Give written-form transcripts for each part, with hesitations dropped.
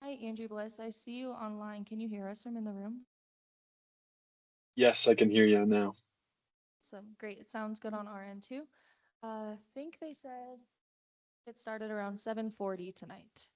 Hi, Andrew Bliss. I see you online. Can you hear us from in the room? Yes, I can hear you now. Awesome. Great. It sounds good on our end too. Think they said it started around 7:40 tonight.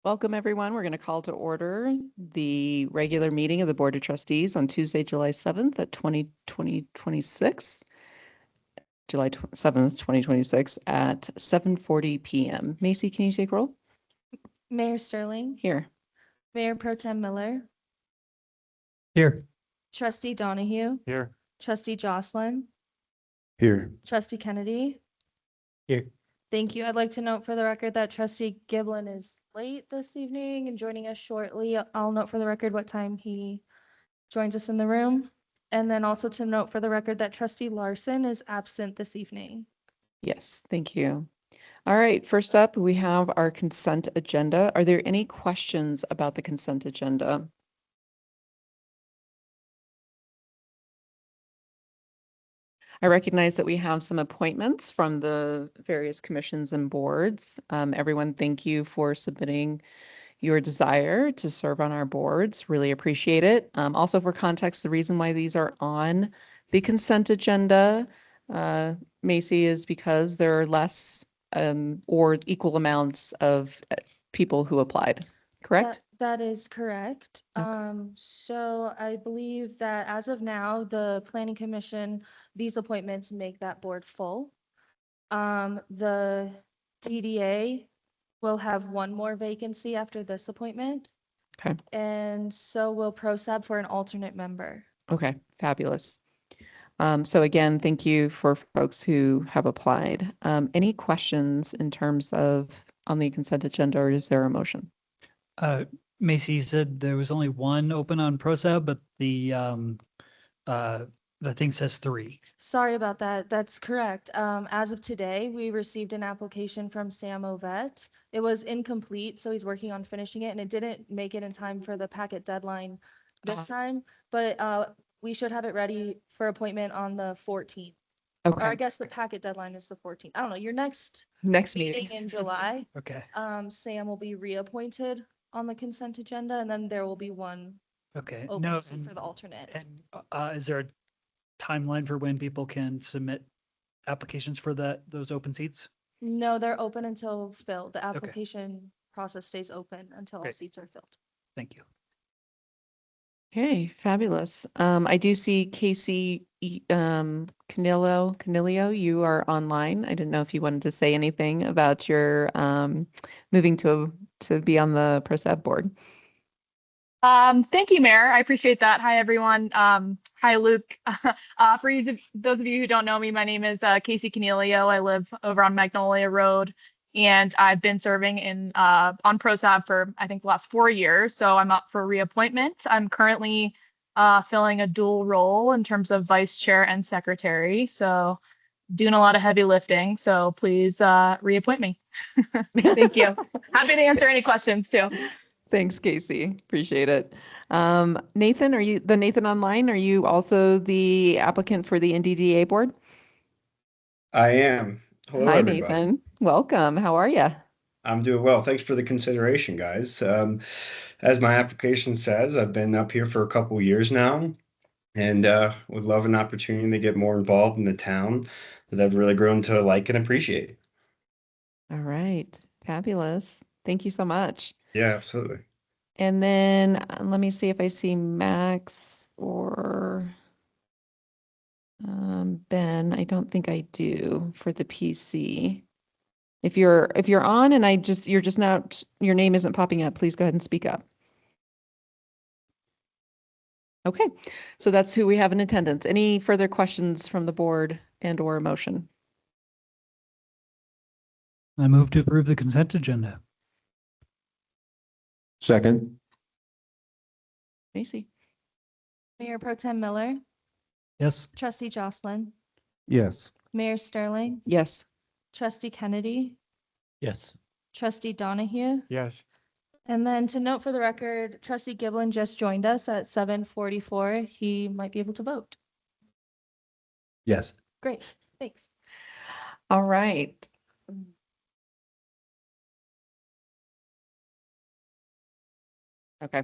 Welcome, everyone. We're going to call to order the regular meeting of the Board of Trustees on Tuesday, July 7th at 2026. July 7th, 2026 at 7:40 p.m. Macy, can you take roll? Mayor Sterling, Here. Mayor Pro Tem Miller, Here. Trustee Donahue, Here. Trustee Jocelyn, Here. Trustee Kennedy. Here. Thank you. I'd like to note for the record that Trustee Giblin is late this evening and joining us shortly. I'll note for the record what time he joins us in the room. And then also to note for the record that Trustee Larson is absent this evening. Yes, thank you. All right, first up, we have our consent agenda. Are there any questions about the consent agenda? I recognize that we have some appointments from the various commissions and boards. Everyone, thank you for submitting your desire to serve on our boards. Really appreciate it. Also, for context, the reason why these are on the consent agenda, Macy, is because there are less or equal amounts of people who applied, correct? That is correct. Okay. So I believe that as of now, the Planning Commission, these appointments make that board full. The TDA will have one more vacancy after this appointment. Okay. And so will ProSab for an alternate member. Okay, fabulous. So again, thank you for folks who have applied. Any questions in terms of on the consent agenda, or is there a motion? Macy, you said there was only one open on ProSab, but the thing says 3. Sorry about that. That's correct. As of today, we received an application from Sam Ovett. It was incomplete, so he's working on finishing it, and it didn't make it in time for the packet deadline this time, but we should have it ready for appointment on the 14th. Or I Okay, guess the packet deadline is the 14th. I don't know, your next next meeting meeting. in July, Okay. Sam will be reappointed on the consent agenda, and then there will be one Okay. open No, seat for the alternate. and is there a timeline for when people can submit applications for those open seats? No, they're open until filled. The application process stays open until all Great. seats are filled. Thank you. Okay, fabulous. I do see Casey Canilio, you are online. I didn't know if you wanted to say anything about your moving to be on the ProSab board. Thank you, Mayor. I appreciate that. Hi, everyone. Hi, Luke. For those of you who don't know me, my name is Casey Canelio. I live over on Magnolia Road, and I've been serving on ProSab for, I think, the last 4 years. So I'm up for reappointment. I'm currently filling a dual role in terms of vice chair and secretary. So doing a lot of heavy lifting. So please reappoint me. Thank you. Happy to answer any questions too. Thanks, Casey. Appreciate it. Nathan, are you the Nathan online? Are you also the applicant for the NDDA board? I am. Hello, Hi, everybody. Nathan. Welcome. How are you? I'm doing well. Thanks for the consideration, guys. As my application says, I've been up here for a couple years now, and would love an opportunity to get more involved in the town that I've really grown to like and appreciate. All right. Fabulous. Thank you so much. Yeah, absolutely. And then let me see if I see Max or Ben. I don't think I do for the PC. If you're on and you're just not, your name isn't popping up, please go ahead and speak up. Okay, so that's who we have in attendance. Any further questions from the board and or motion? I move to approve the consent agenda. Second. Macy? Mayor Pro Tem Miller, Yes. Trustee Jocelyn, Yes. Mayor Sterling, Yes. Trustee Kennedy, Yes. Trustee Donahue. Yes. And then to note for the record, Trustee Giblin just joined us at 7:44. He might be able to vote. Yes. Great, thanks. All right. Okay.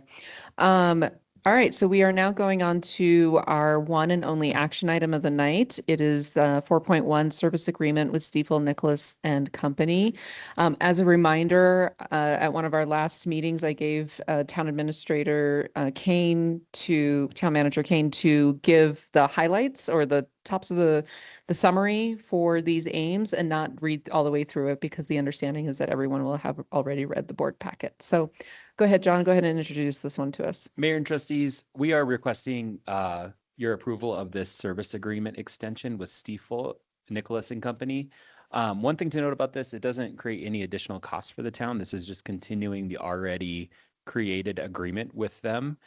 All right, so we are now going on to our one and only action item of the night. It is 4.1 service agreement with Stiefel Nicholas and Company. As a reminder, at one of our last meetings, I gave town administrator Kane to town manager Kane to give the highlights or the tops of the summary for these aims and not read all the way through it because the understanding is that everyone will have already read the board packet. So go ahead, John, go ahead and introduce this one to us. Mayor and trustees, we are requesting your approval of this service agreement extension with Stiefel, Nicholas and Company. One thing to note about this, it doesn't create any additional cost for the town. This is just continuing the already created agreement with them.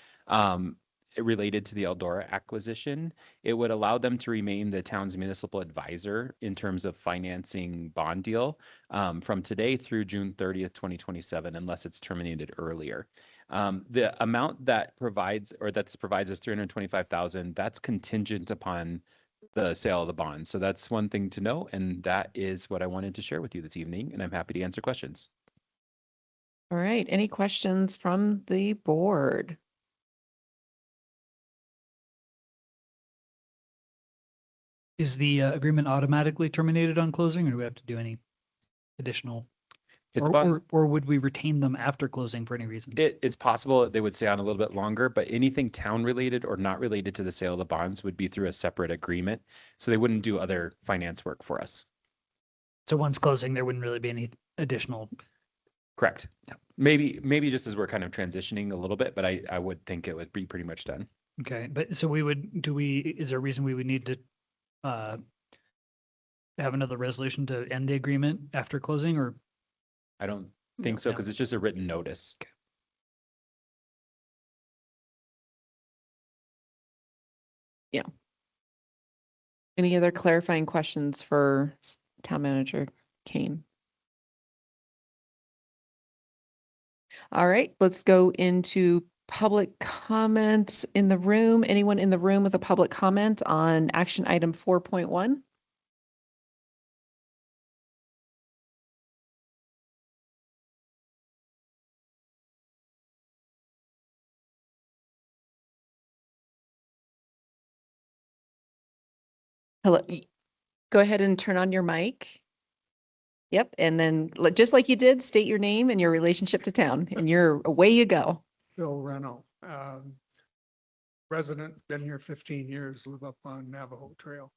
Related to the Eldora acquisition, it would allow them to remain the town's municipal advisor in terms of financing bond deal from today through June 30th, 2027, unless it's terminated earlier. The amount that provides or that this provides is 325,000. That's contingent upon the sale of the bond. So that's one thing to know. And that is what I wanted to share with you this evening. And I'm happy to answer questions. All right, any questions from the board? Is the agreement automatically terminated on closing, or do we have to do any additional? It's upon- Or would we retain them after closing for any reason? It's possible that they would stay on a little bit longer, but anything town related or not related to the sale of the bonds would be through a separate agreement. So they wouldn't do other finance work for us. So once closing, there wouldn't really be any additional. Correct. Maybe just as we're kind of transitioning a little bit, but I would think it would be pretty much done. Okay, but so is there a reason we would need to have another resolution to end the agreement after closing, or? I don't think so, No. because it's just a written notice. Any other clarifying questions for town manager Kane? All right, let's go into public comment in the room. Anyone in the room with a public comment on action item 4.1? Hello, go ahead and turn on your mic. Yep, and then just like you did, state your name and your relationship to town, and you're away you go. Bill Reno, resident, been here 15 years, live up on Navajo Trail.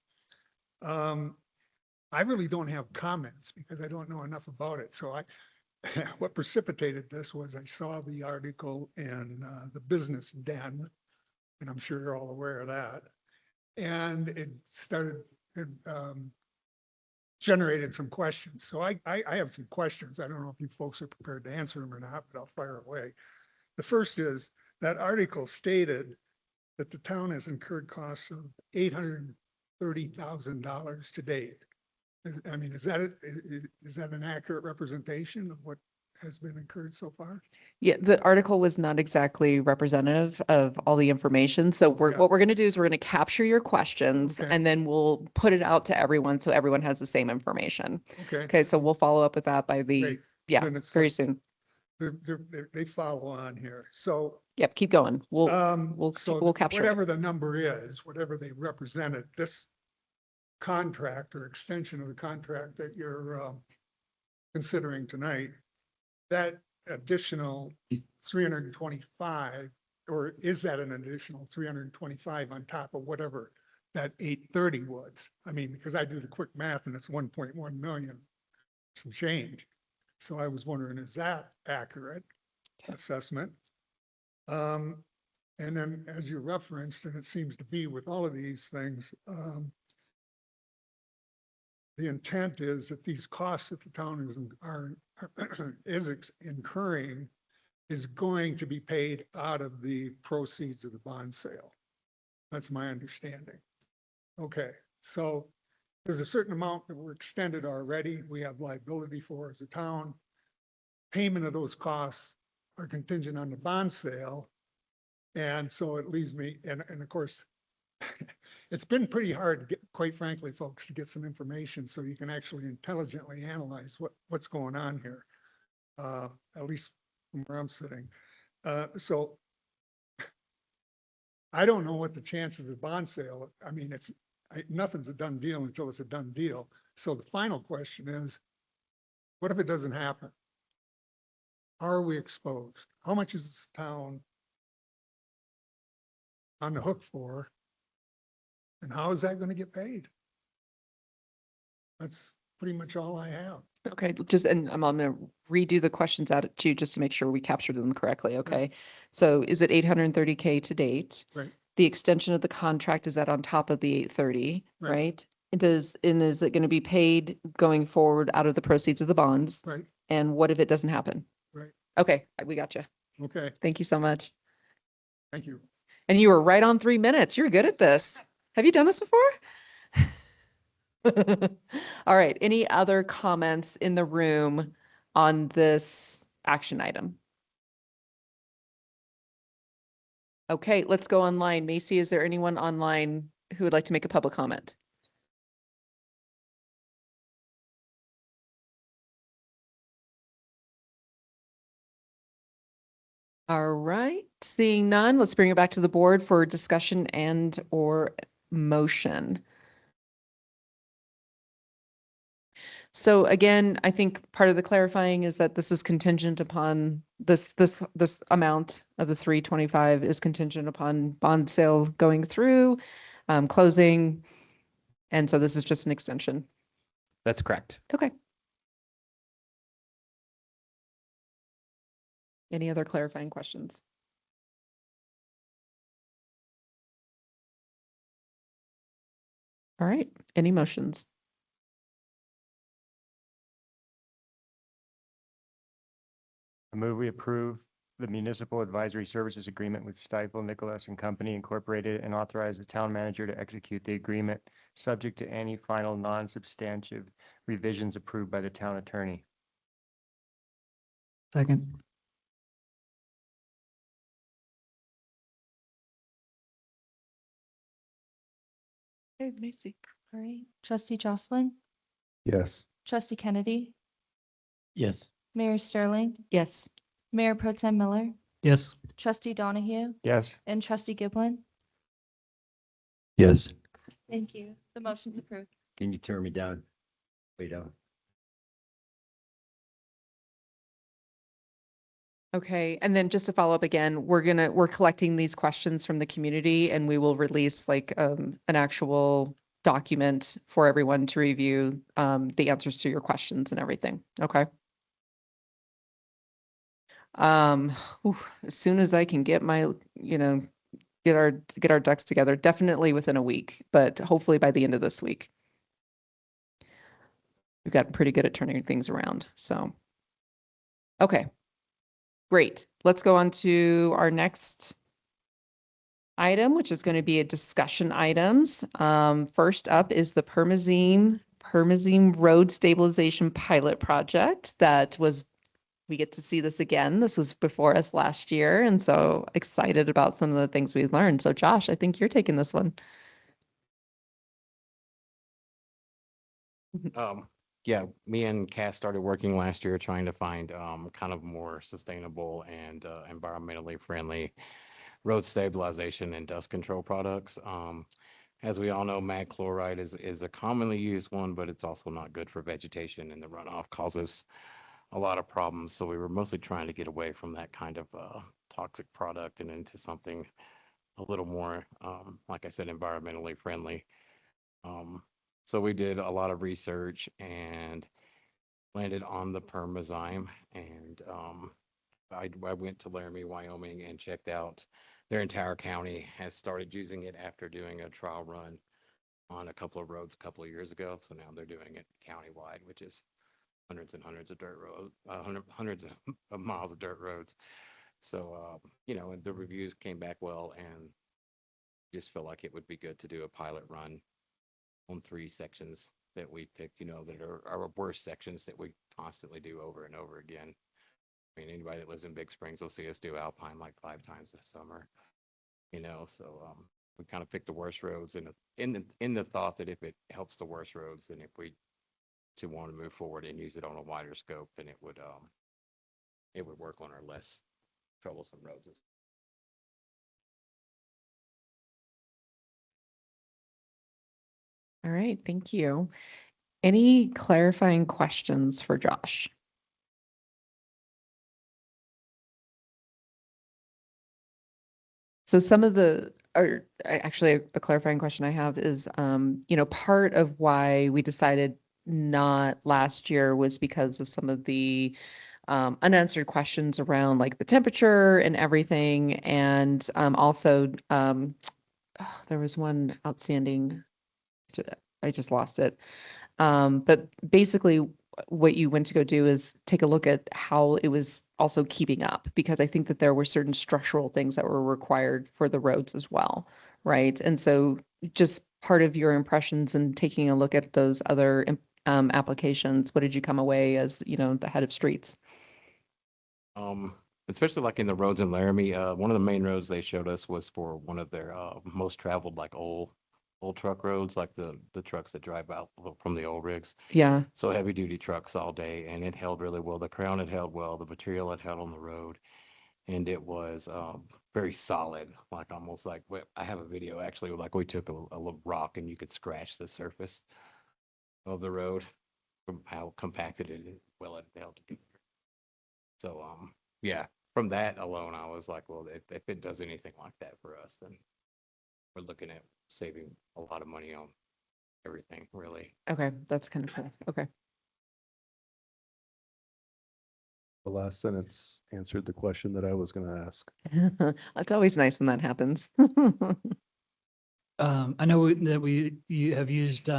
I really don't have comments because I don't know enough about it. So what precipitated this was I saw the article in the Business Den, and I'm sure you're all aware of that. And it generated some questions. So I have some questions. I don't know if you folks are prepared to answer them or not, but I'll fire away. The first is that article stated that the town has incurred costs of $830,000 to date. I mean, is that an accurate representation of what has been incurred so far? Yeah, the article was not exactly representative of all the information. So Yeah. what we're going to do is we're going to capture your questions Okay. and then we'll put it out to everyone so everyone has the same information. Okay. Okay, so we'll follow up with that by the, Great. yeah, Then it's very like- soon. They follow on here. So Yep, keep going. We'll so capture it. whatever the number is, whatever they represented, this contract or extension of the contract that you're considering tonight, that additional 325, or is that an additional 325 on top of whatever that 830 was? I mean, because I do the quick math and it's 1.1 million, some change. So I was wondering, is that accurate assessment? And then as you referenced, and it seems to be with all of these things, the intent is that these costs that the town is incurring is going to be paid out of the proceeds of the bond sale. That's my understanding. Okay, so there's a certain amount that were extended already. We have liability for as a town. Payment of those costs are contingent on the bond sale. And so it leaves me, and of course, it's been pretty hard to get, quite frankly, folks, to get some information so you can actually intelligently analyze what's going on here, at least from where I'm sitting. So I don't know what the chances of the bond sale, I mean, nothing's a done deal until it's a done deal. So the final question is, what if it doesn't happen? Are we exposed? How much is this town on the hook for? And how is that going to get paid? That's pretty much all I have. Okay, just, and I'm gonna redo the questions out at you just to make sure we captured them correctly, okay? So is it 830K to date? Right. The extension of the contract, is that on top of the 830, Right. right? And is it gonna be paid going forward out of the proceeds of the bonds? Right, And what if it doesn't happen? right. Okay, we got you. Okay, Thank you so much. thank you. And you were right on 3 minutes. You're good at this. Have you done this before? All right, any other comments in the room on this action item? Okay, let's go online. Macy, is there anyone online who would like to make a public comment? All right, seeing none, let's bring it back to the board for discussion and or motion. So again, I think part of the clarifying is that this is contingent upon this amount of the 325 is contingent upon bond sale going through, closing. And so this is just an extension. That's correct. Okay. Any other clarifying questions? All right, any motions? I move we approve the municipal advisory services agreement with Stifel, Nicholas and Company Incorporated and authorize the town manager to execute the agreement subject to any final non-substantive revisions approved by the town attorney. Second. Okay, Macy. All right. Trustee Jocelyn, Yes. trustee Kennedy, Yes. Mayor Sterling, Yes. Mayor Pro Tem Miller, Yes. trustee Donahue, Yes. and trustee Giblin. Yes. Thank you. The motion's approved. Can you turn me down? Wait out. Okay, and then just to follow up again, we're collecting these questions from the community and we will release like an actual document for everyone to review the answers to your questions and everything. Okay. As soon as I can get my, get our ducks together, definitely within a week, but hopefully by the end of this week. We've gotten pretty good at turning things around, so. Okay. Great. Let's go on to our next item, which is going to be a discussion items. First up is the Permazine Road Stabilization Pilot Project we get to see this again. This was before us last year, and so excited about some of the things we learned. So Josh, I think you're taking this one. Yeah, me and Cass started working last year trying to find kind of more sustainable and environmentally friendly road stabilization and dust control products. As we all know, mag chloride is a commonly used one, but it's also not good for vegetation, and the runoff causes a lot of problems. So we were mostly trying to get away from that kind of toxic product and into something a little more, like I said, environmentally friendly. So we did a lot of research and landed on the Permazyme. And I went to Laramie, Wyoming and checked out their entire county has started using it after doing a trial run on a couple of roads a couple of years ago. So now they're doing it countywide, which is hundreds and hundreds of dirt roads, hundreds of miles of dirt roads. So, and the reviews came back well and just felt like it would be good to do a pilot run on 3 sections that we picked, that are our worst sections that we constantly do over and over again. I mean, anybody that lives in Big Springs will see us do Alpine like 5 times this summer, so we kind of picked the worst roads in the thought that if it helps the worst roads, then if we to want to move forward and use it on a wider scope, then it would work on our less troublesome roads. All right, thank you. Any clarifying questions for Josh? So some of the, or actually a clarifying question I have is, part of why we decided not last year was because of some of the unanswered questions around like the temperature and everything. And also, there was one outstanding, I just lost it. But basically, what you went to go do is take a look at how it was also keeping up, because I think that there were certain structural things that were required for the roads as well, right? And so just part of your impressions and taking a look at those other applications, what did you come away as, the head of streets? Especially like in the roads in Laramie, one of the main roads they showed us was for one of their most traveled like old truck roads, like the trucks that drive out from the old rigs. Yeah. So heavy duty trucks all day, and it held really well. The crown had held well, the material had held on the road, and it was very solid, like almost like I have a video actually, like we took a little rock and you could scratch the surface of the road from how compacted it is, well it held together. So yeah, from that alone, I was like, well, if it does anything like that for us, then we're looking at saving a lot of money on everything, really. Okay, that's kind of cool. Okay. The last sentence answered the question that I was going to ask. It's always nice when that happens. I know that you have used,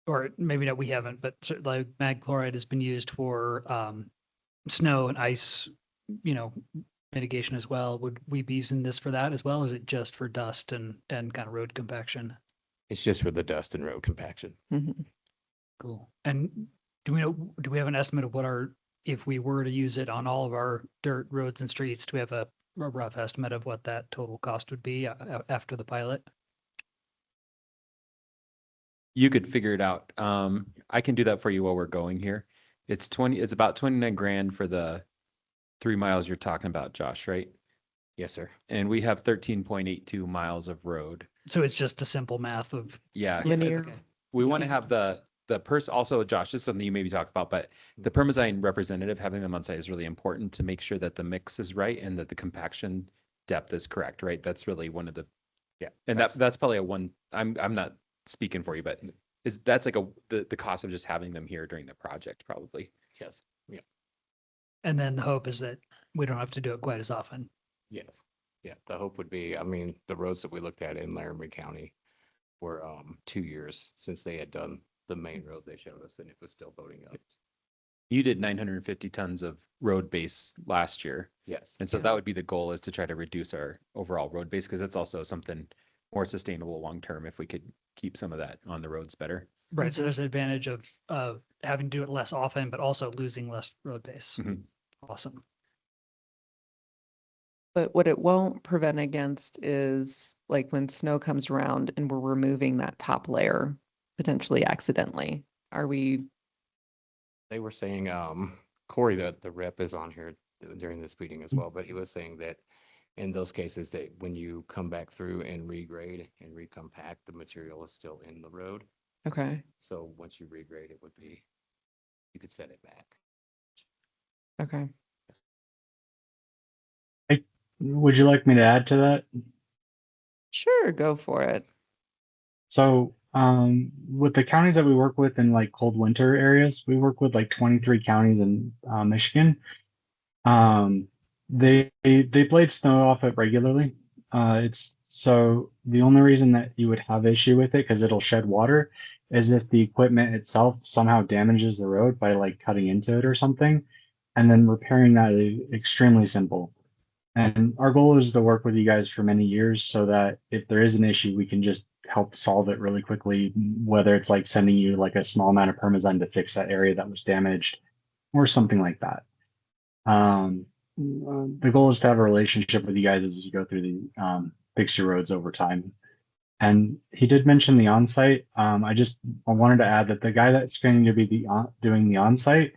or maybe not, we haven't, but like mag chloride has been used for snow and ice, mitigation as well. Would we be using this for that as well? Or is it just for dust and kind of road compaction? It's just for the dust and road compaction. Mhm. Cool. And do we have an estimate of if we were to use it on all of our dirt roads and streets, do we have a rough estimate of what that total cost would be after the pilot? You could figure it out. I can do that for you while we're going here. It's about 29 grand for the 3 miles you're talking about, Josh, right? Yes, sir. And we have 13.82 miles of road. So it's just a simple math of Yeah. Linear. okay. We want to have the also, Josh, this is something you maybe talk about, but the permazyne representative, having them on site is really important to make sure that the mix is right and that the compaction depth is correct, right? That's really one of the, Yeah. and that's probably I'm not speaking for you, but that's like the cost of just having them here during the project, probably. Yes. Yeah. And then the hope is that we don't have to do it quite as often. Yes. Yeah. The hope would be, I mean, the roads that we looked at in Laramie County were 2 years since they had done the main road they showed us, and it was still voting up. You did 950 tons of road base last year. Yes. And so that would be the goal, is to try to reduce our overall road base, because it's also something more sustainable long term if we could keep some of that on the roads better. Right. So there's an advantage of having to do it less often, but also losing less road base. Mhm. Awesome. But what it won't prevent against is like when snow comes around and we're removing that top layer potentially accidentally. Are we? They were saying, Corey, the rep is on here during this meeting as well, but he was saying that in those cases that when you come back through and regrade and recompact, the material is still in the road. Okay. So once you regrade, you could set it back. Okay. Would you like me to add to that? Sure, go for it. So, with the counties that we work with in like cold winter areas, we work with like 23 counties in Michigan. They blade snow off it regularly. It's so the only reason that you would have issue with it, because it'll shed water, is if the equipment itself somehow damages the road by like cutting into it or something, and then repairing that is extremely simple. And our goal is to work with you guys for many years so that if there is an issue, we can just help solve it really quickly, whether it's like sending you like a small amount of permazyne to fix that area that was damaged or something like that. The goal is to have a relationship with you guys as you go through the fix your roads over time. And he did mention the on-site. I wanted to add that the guy that's going to be doing the on-site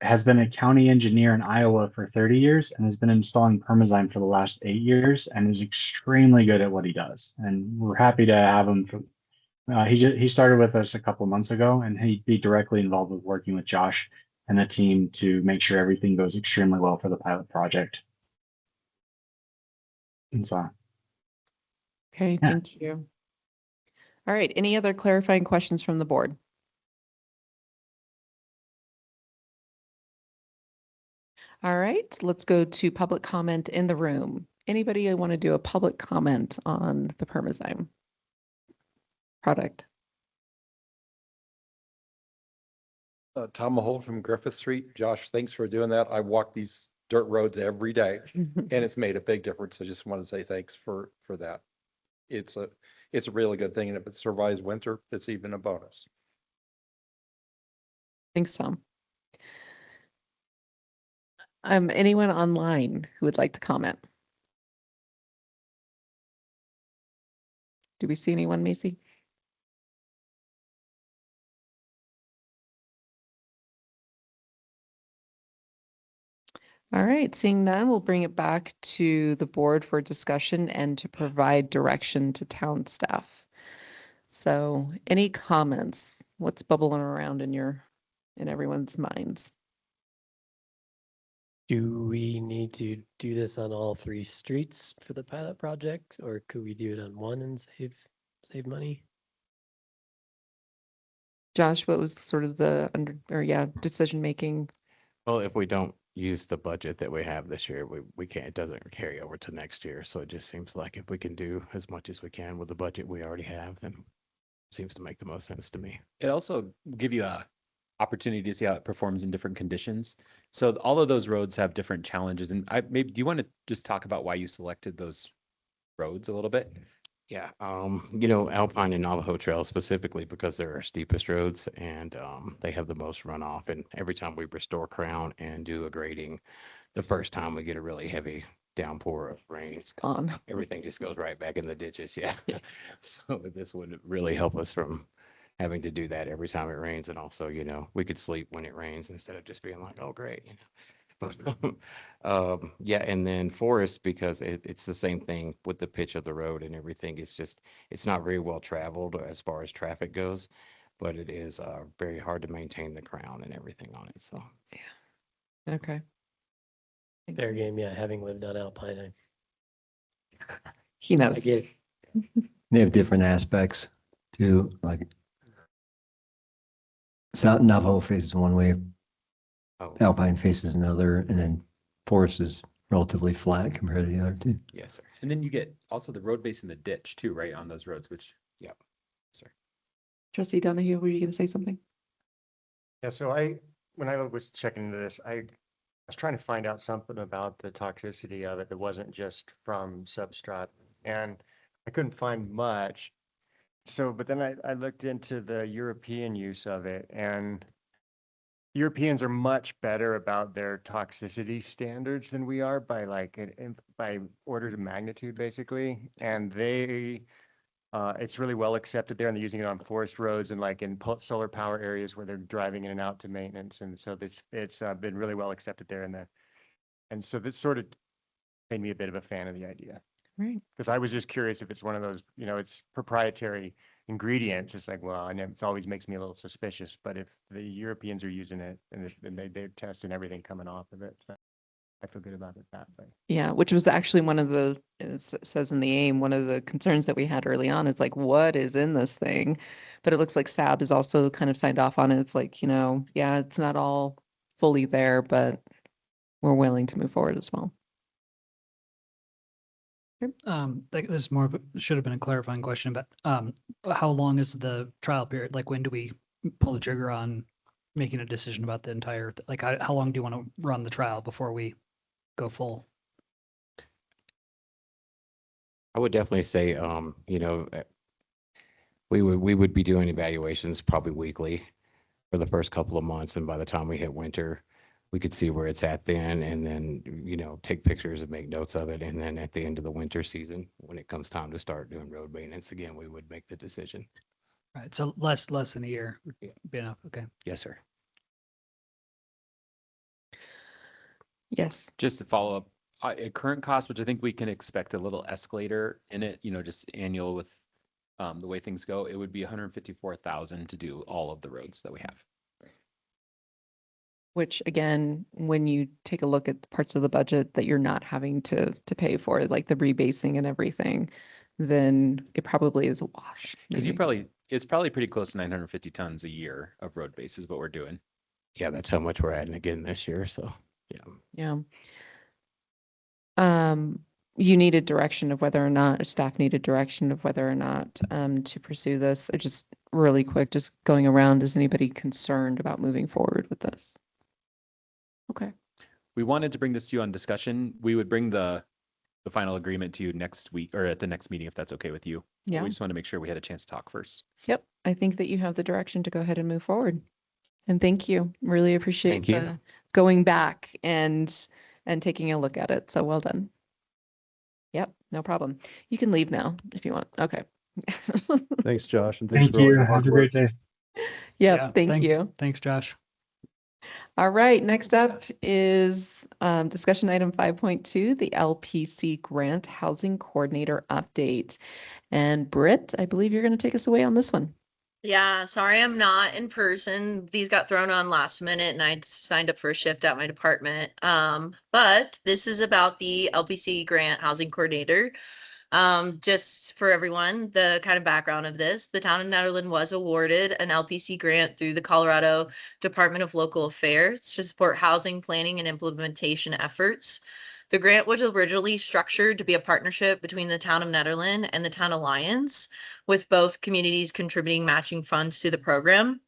has been a county engineer in Iowa for 30 years and has been installing permazyne for the last 8 years and is extremely good at what he does. And we're happy to have him He started with us a couple months ago, and he'd be directly involved with working with Josh and the team to make sure everything goes extremely well for the pilot project. And so, Okay, Yeah. thank you. All right, any other clarifying questions from the board? All right, let's go to public comment in the room. Anybody want to do a public comment on the Permazyme product? Tom Mahold from Griffith Street. Josh, thanks for doing that. I walk these dirt roads every day and it's made a big difference. I just want to say thanks for that. It's a really good thing. And if it survives winter, it's even a bonus. Thanks, Tom. Anyone online who would like to comment? Do we see anyone, Macy? All right, seeing none, we'll bring it back to the board for discussion and to provide direction to town staff. So any comments? What's bubbling around in everyone's minds? Do we need to do this on all 3 streets for the pilot project, or could we do it on one and save money? Josh, what was sort of the decision making? Well, if we don't use the budget that we have this year, we can't, it doesn't carry over to next year. So it just seems like if we can do as much as we can with the budget we already have, then it seems to make the most sense to me. It also give you a opportunity to see how it performs in different conditions. So all of those roads have different challenges. And do you want to just talk about why you selected those roads a little bit? Yeah, you know, Alpine and Navajo Trail specifically because they're our steepest roads and they have the most runoff. And every time we restore crown and do a grading, the first time we get a really heavy downpour of rain, It's gone. everything just goes right back in the ditches. Yeah. So this would really help us from having to do that every time it rains. And also, you know, we could sleep when it rains instead of just being like, oh, great, you know. Yeah, and then forest because it's the same thing with the pitch of the road and everything. It's not very well traveled as far as traffic goes, but it is very hard to maintain the crown and everything on it. So Okay. Fair game, yeah, having lived on Alpine, He I knows. get it. They have different aspects too, like South Navajo faces one way, oh, Alpine faces another, and then forest is relatively flat compared to the other two. yes, sir. And then you get also the road base in the ditch too, right? On those roads, which Yep, sir. Trustee Donahue, were you going to say something? Yeah, so when I was checking into this, I was trying to find out something about the toxicity of it that wasn't just from substrate, and I couldn't find much. So, but then I looked into the European use of it, and Europeans are much better about their toxicity standards than we are by by orders of magnitude, basically. And it's really well accepted there, and they're using it on forest roads and like in solar power areas where they're driving in and out to maintenance. And so it's been really well accepted there. And so that sort of made me a bit of a fan of the idea. Right. Because I was just curious if it's one of those, you know, it's proprietary ingredients. It's like, well, and it always makes me a little suspicious. But if the Europeans are using it and they're testing everything coming off of it, so I feel good about it that way. Yeah, which was actually one of the, it says in the aim, one of the concerns that we had early on. It's like, what is in this thing? But it looks like SAB is also kind of signed off on it. It's like, you know, yeah, it's not all fully there, but we're willing to move forward as well. Like this is more of should have been a clarifying question, but how long is the trial period? Like when do we pull the trigger on making a decision about the entire, like how long do you want to run the trial before we go full? I would definitely say, you know, we would be doing evaluations probably weekly for the first couple of months, and by the time we hit winter, we could see where it's at then, and then, you know, take pictures and make notes of it. And then at the end of the winter season, when it comes time to start doing road maintenance again, we would make the decision. Right. So less than a year would be enough. Okay. Yes, sir. Yes. just to follow up, at current cost, which I think we can expect a little escalator in it, you know, just annual with the way things go, it would be 154,000 to do all of the roads that we have. Which again, when you take a look at the parts of the budget that you're not having to pay for, like the rebasing and everything, then it probably is a wash. Because it's probably pretty close to 950 tons a year of road base is what we're doing. Yeah, that's how much we're adding again this year. So, yeah. Yeah. You needed direction of whether or not, staff needed direction of whether or not to pursue this. Just really quick, just going around, is anybody concerned about moving forward with this? Okay. We wanted to bring this to you on discussion. We would bring the final agreement to you next week or at the next meeting, if that's okay with you. Yeah. We just want to make sure we had a chance to talk first. Yep. I think that you have the direction to go ahead and move forward. And thank you. Really appreciate Thank you. the going back and taking a look at it. So well done. Yep, no problem. You can leave now if you want. Okay. Thanks, Josh, and thanks Thank for all you. your Have hard a work. great day. Yep, thank you. Thanks, Josh. All right, next up is discussion item 5.2, the LPC Grant Housing Coordinator Update. And Britt, I believe you're going to take us away on this one. Yeah, sorry I'm not in person. These got thrown on last minute and I signed up for a shift at my department. But this is about the LPC Grant Housing Coordinator. Just for everyone, the kind of background of this, the town of Netherland was awarded an LPC grant through the Colorado Department of Local Affairs to support housing planning and implementation efforts. The grant was originally structured to be a partnership between the town of Netherland and the town Alliance, with both communities contributing matching funds to the program.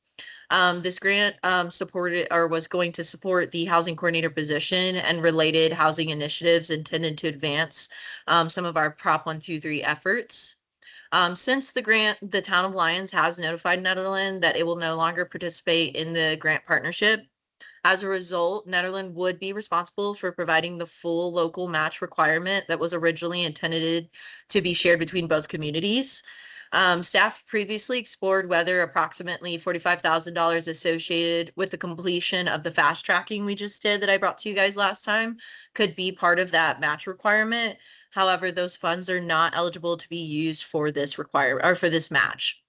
This grant supported or was going to support the housing coordinator position and related housing initiatives intended to advance some of our Prop 123 efforts. Since the town of Lyons has notified Netherland that it will no longer participate in the grant partnership. As a result, Netherland would be responsible for providing the full local match requirement that was originally intended to be shared between both communities. Staff previously explored whether approximately $45,000 associated with the completion of the fast tracking we just did that I brought to you guys last time could be part of that match requirement. However, those funds are not eligible to be used for this requirement or for this match.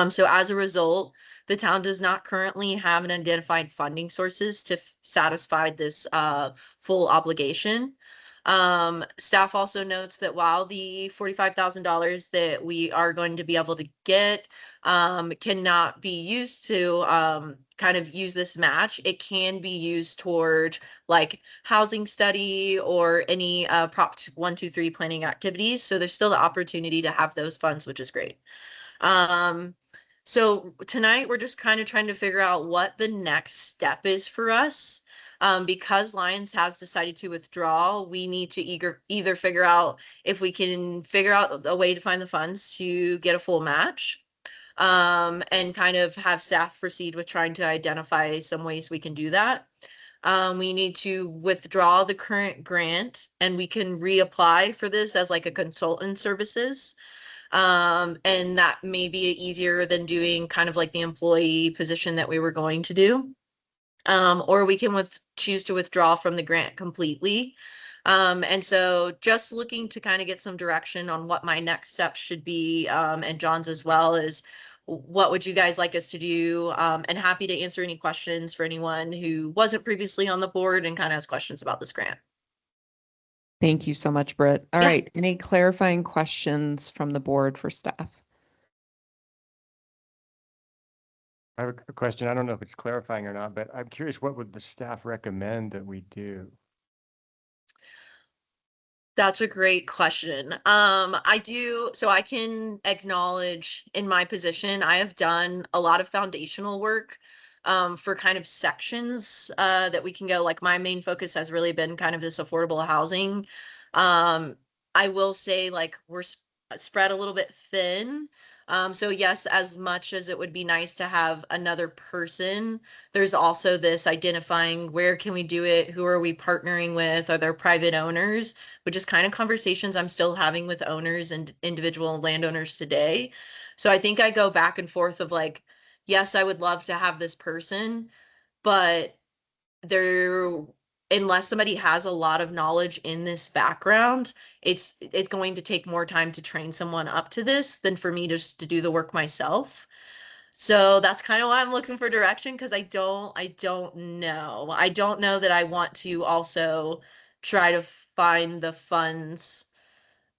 So as a result, the town does not currently have an identified funding sources to satisfy this full obligation. Staff also notes that while the $45,000 that we are going to be able to get cannot be used to kind of use this match, it can be used toward like housing study or any Prop 123 planning activities. So there's still the opportunity to have those funds, which is great. So tonight we're just kind of trying to figure out what the next step is for us. Because Lions has decided to withdraw, we need to either figure out if we can figure out a way to find the funds to get a full match, and kind of have staff proceed with trying to identify some ways we can do that. We need to withdraw the current grant and we can reapply for this as like a consultant services. And that may be easier than doing kind of like the employee position that we were going to do. Or we can choose to withdraw from the grant completely. And so just looking to kind of get some direction on what my next steps should be, and John's as well, is what would you guys like us to do? And happy to answer any questions for anyone who wasn't previously on the board and kind of has questions about this grant. Thank you so much, Britt. All Yeah. right. Any clarifying questions from the board for staff? I have a question. I don't know if it's clarifying or not, but I'm curious, what would the staff recommend that we do? That's a great question. So I can acknowledge in my position, I have done a lot of foundational work for kind of sections that we can go. Like my main focus has really been kind of this affordable housing. I will say like we're spread a little bit thin. So yes, as much as it would be nice to have another person, there's also this identifying where can we do it? Who are we partnering with? Are there private owners? Which is kind of conversations I'm still having with owners and individual landowners today. So I think I go back and forth of like, yes, I would love to have this person, but unless somebody has a lot of knowledge in this background, it's going to take more time to train someone up to this than for me just to do the work myself. So that's kind of why I'm looking for direction, because I don't know. I don't know that I want to also try to find the funds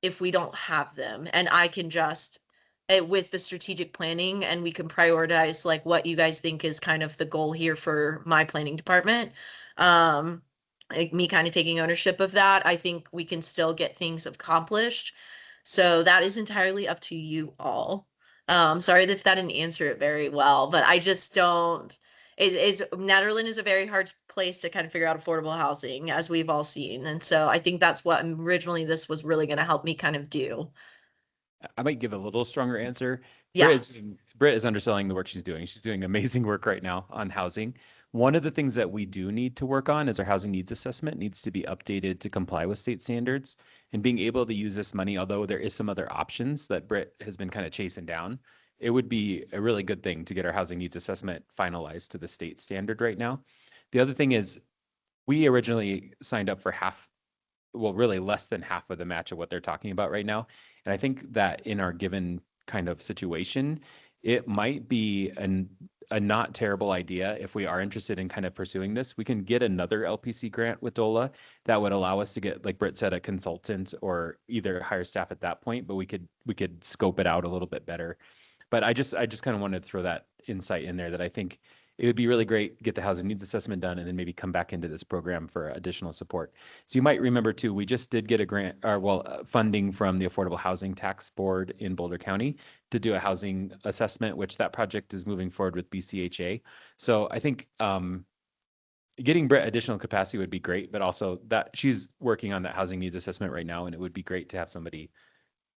if we don't have them, and I can just with the strategic planning, and we can prioritize like what you guys think is kind of the goal here for my planning department. Like me kind of taking ownership of that, I think we can still get things accomplished. So that is entirely up to you all. Sorry if that didn't answer it very well, but I just don't. It is Netherland is a very hard place to kind of figure out affordable housing, as we've all seen, and so I think that's what originally this was really going to help me kind of do. I might give a little stronger answer. Yeah. Britt is underselling the work she's doing. She's doing amazing work right now on housing. One of the things that we do need to work on is our housing needs assessment needs to be updated to comply with state standards, and being able to use this money, although there is some other options that Britt has been kind of chasing down, it would be a really good thing to get our housing needs assessment finalized to the state standard right now. The other thing is we originally signed up for half, well, really less than half of the match of what they're talking about right now. And I think that in our given kind of situation, it might be a not terrible idea if we are interested in kind of pursuing this. We can get another LPC grant with DOLA that would allow us to get, like Britt said, a consultant or either hire staff at that point, but we could scope it out a little bit better. But I just kind of wanted to throw that insight in there that I think it would be really great, get the housing needs assessment done, and then maybe come back into this program for additional support. So you might remember too, we just did get a grant, or funding from the Affordable Housing Tax Board in Boulder County to do a housing assessment, which that project is moving forward with BCHA. So I think getting Brett additional capacity would be great, but also that she's working on that housing needs assessment right now, and it would be great to have somebody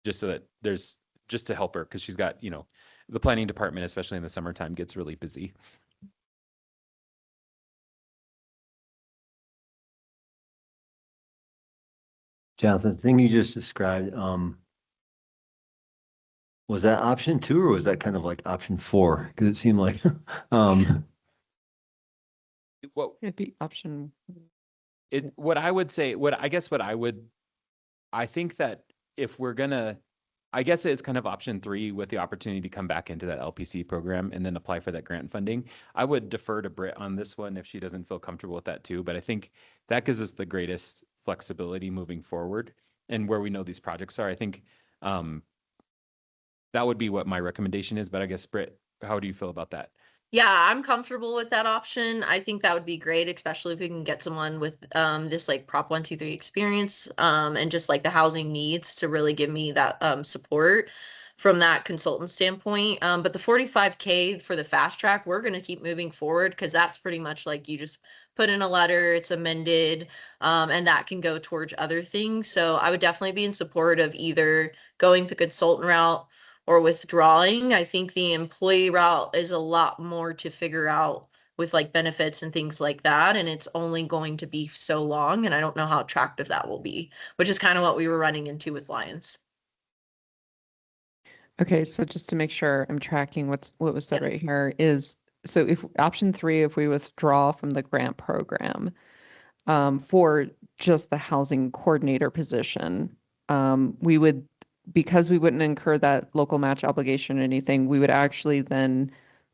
just so that there's just to help her, because she's got, the planning department, especially in the summertime, gets really busy. Jonathan, the thing you just described, was that option 2 or was that kind of like option 4? Because it seemed like, Well, It'd be option. I think that if we're gonna, I guess it's kind of option 3 with the opportunity to come back into that LPC program and then apply for that grant funding. I would defer to Britt on this one if she doesn't feel comfortable with that too, but I think that gives us the greatest flexibility moving forward and where we know these projects are. I think that would be what my recommendation is, but I guess Britt, how do you feel about that? Yeah, I'm comfortable with that option. I think that would be great, especially if we can get someone with this like Prop 123 experience and just like the housing needs to really give me that support from that consultant standpoint. But the 45K for the fast track, we're going to keep moving forward because that's pretty much like you just put in a letter, it's amended, and that can go towards other things. So I would definitely be in support of either going the consultant route or withdrawing. I think the employee route is a lot more to figure out with like benefits and things like that. And it's only going to be so long. And I don't know how attractive that will be, which is kind of what we were running into with Lions. Okay, so just to make sure I'm tracking what was said Yep. right here is, so if option 3, if we withdraw from the grant program for just the housing coordinator position, we would, because we wouldn't incur that local match obligation or anything, we would actually then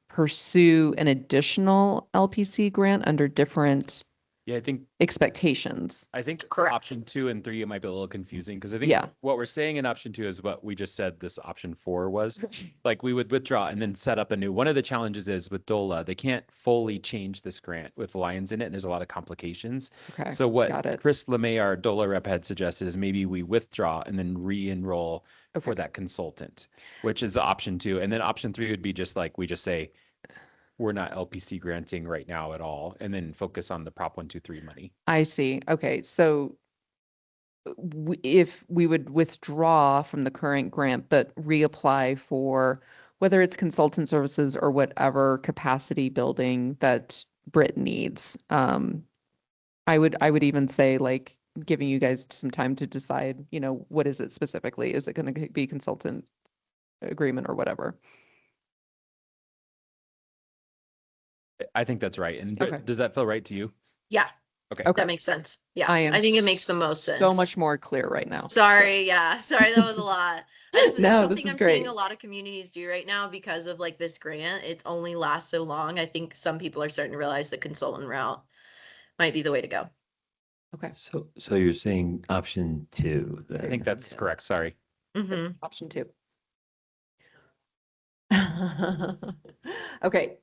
pursue an additional LPC grant under different Yeah, expectations. I think Correct. option 2 and 3, it might be a little confusing because I think Yeah. what we're saying in option 2 is what we just said this option 4 was. Like we would withdraw and then set up a new. One of the challenges is with DOLA, they can't fully change this grant with Lions in it, and there's a lot of complications. Okay, So what got it. Chris LeMay, our DOLA rep, had suggested is maybe we withdraw and then re-enroll for that consultant, which is option 2. And then option 3 would be just like we just say, we're not LPC granting right now at all, and then focus on the Prop 123 money. I see. Okay, so if we would withdraw from the current grant, but reapply for whether it's consultant services or whatever capacity building that Britt needs, I would even say like giving you guys some time to decide, what is it specifically? Is it going to be consultant agreement or whatever? I think that's right. And Okay. does that feel right to you? Yeah. Okay. Okay. That makes sense. Yeah, I am I think it makes the most sense. so much more clear right now. So- Sorry, yeah, sorry, that was a lot. It's No, this something is I'm seeing great. a lot of communities do right now because of like this grant. It's only lasts so long. I think some people are starting to realize the consultant route might be the way to go. Okay. So you're saying option 2 I then? think that's correct. Sorry. Mm-hmm. Option 2. Okay,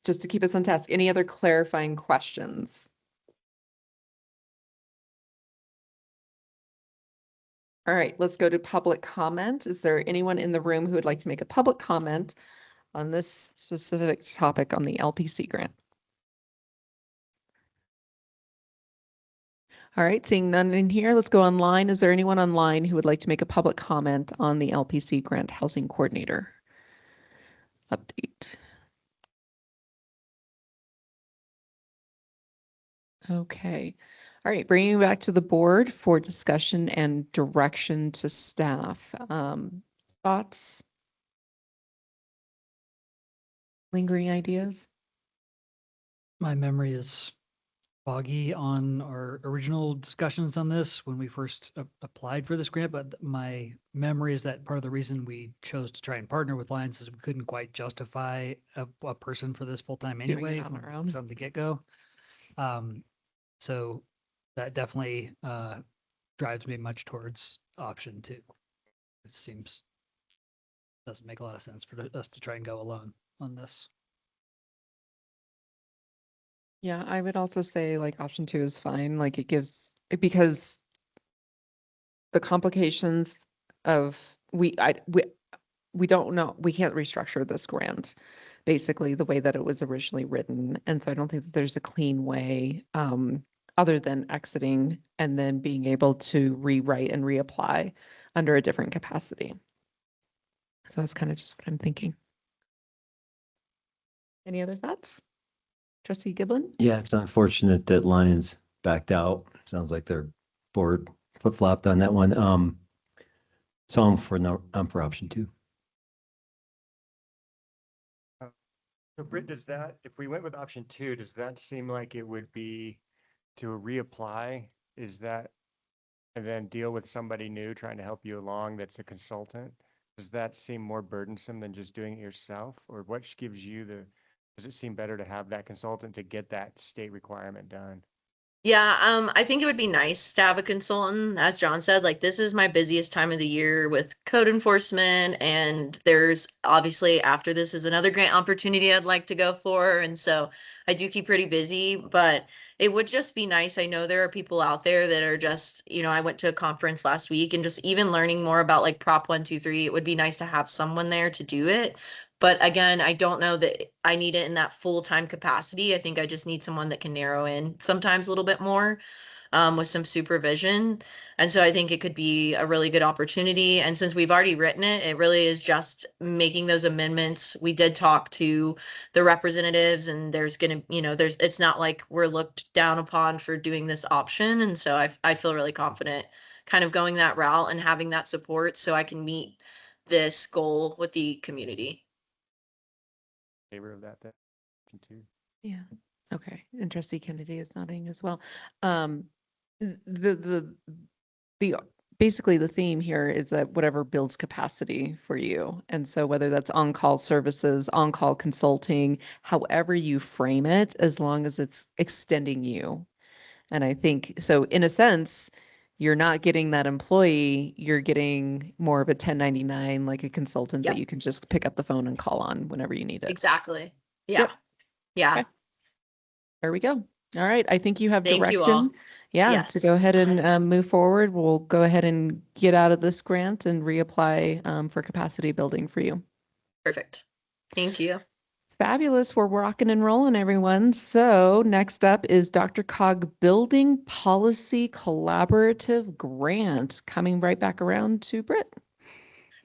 just to keep us on task, any other clarifying questions? All right, let's go to public comment. Is there anyone in the room who would like to make a public comment on this specific topic on the LPC grant? All right, seeing none in here, let's go online. Is there anyone online who would like to make a public comment on the LPC grant housing coordinator update? Okay. All right, bringing it back to the board for discussion and direction to staff. Thoughts? Lingering ideas? My memory is foggy on our original discussions on this when we first applied for this grant, but my memory is that part of the reason we chose to try and partner with Lions is we couldn't quite justify a person for this full-time Doing it anyway on our own. from the get-go. So that definitely drives me much towards option 2. It seems doesn't make a lot of sense for us to try and go alone on this. Yeah, I would also say like option 2 is fine. Like it gives, because the complications of we don't know, we can't restructure this grant basically the way that it was originally written. And so I don't think that there's a clean way other than exiting and then being able to rewrite and reapply under a different capacity. So that's kind of just what I'm thinking. Any other thoughts? Trustee Giblin? Yeah, it's unfortunate that Lions backed out. Sounds like their board flip-flopped on that one. So I'm for option 2. So Britt, does that, if we went with option 2, does that seem like it would be to reapply? Is that, and then deal with somebody new trying to help you along that's a consultant? Does that seem more burdensome than just doing it yourself? Or what gives you does it seem better to have that consultant to get that state requirement done? Yeah, I think it would be nice to have a consultant. As John said, like this is my busiest time of the year with code enforcement, and there's obviously after this is another grant opportunity I'd like to go for. And so I do keep pretty busy, but it would just be nice. I know there are people out there that are just, I went to a conference last week and just even learning more about like Prop 123, it would be nice to have someone there to do it. But again, I don't know that I need it in that full-time capacity. I think I just need someone that can narrow in sometimes a little bit more with some supervision. And so I think it could be a really good opportunity. And since we've already written it, it really is just making those amendments. We did talk to the representatives, and there's going to, it's not like we're looked down upon for doing this option. And so I feel really confident kind of going that route and having that support so I can meet this goal with the community. Favor of that, option 2. Yeah. Okay. And Trustee Kennedy is nodding as well. The basically the theme here is that whatever builds capacity for you. And so whether that's on-call services, on-call consulting, however you frame it, as long as it's extending you. And I think, so in a sense, you're not getting that employee, you're getting more of a 1099, like a consultant that you can just pick up the phone and call on whenever you need it. Exactly. Yeah. Yep. Yeah. Okay. There we go. All right. I think you have Thank you all. direction. Yeah, to go Yes. ahead and move forward. We'll go ahead and get out of this grant and reapply for capacity building for you. Perfect. Thank you. Fabulous. We're rocking and rolling, everyone. So next up is Dr. Cog Building Policy Collaborative Grant, coming right back around to Britt.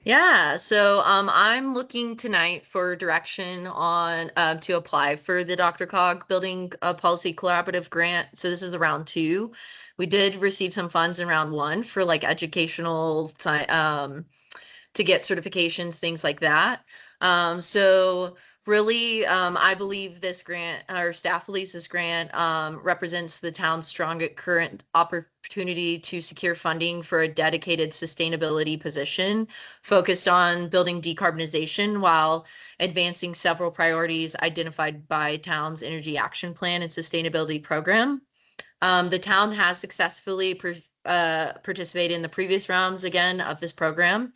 Yeah, so I'm looking tonight for direction on to apply for the Dr. Cog Building Policy Collaborative Grant. So this is the round 2. We did receive some funds in round 1 for like educational to get certifications, things like that. So really, I believe this grant, or staff believes this grant, represents the town's strong current opportunity to secure funding for a dedicated sustainability position focused on building decarbonization while advancing several priorities identified by town's energy action plan and sustainability program. The town has successfully participated in the previous rounds again of this program,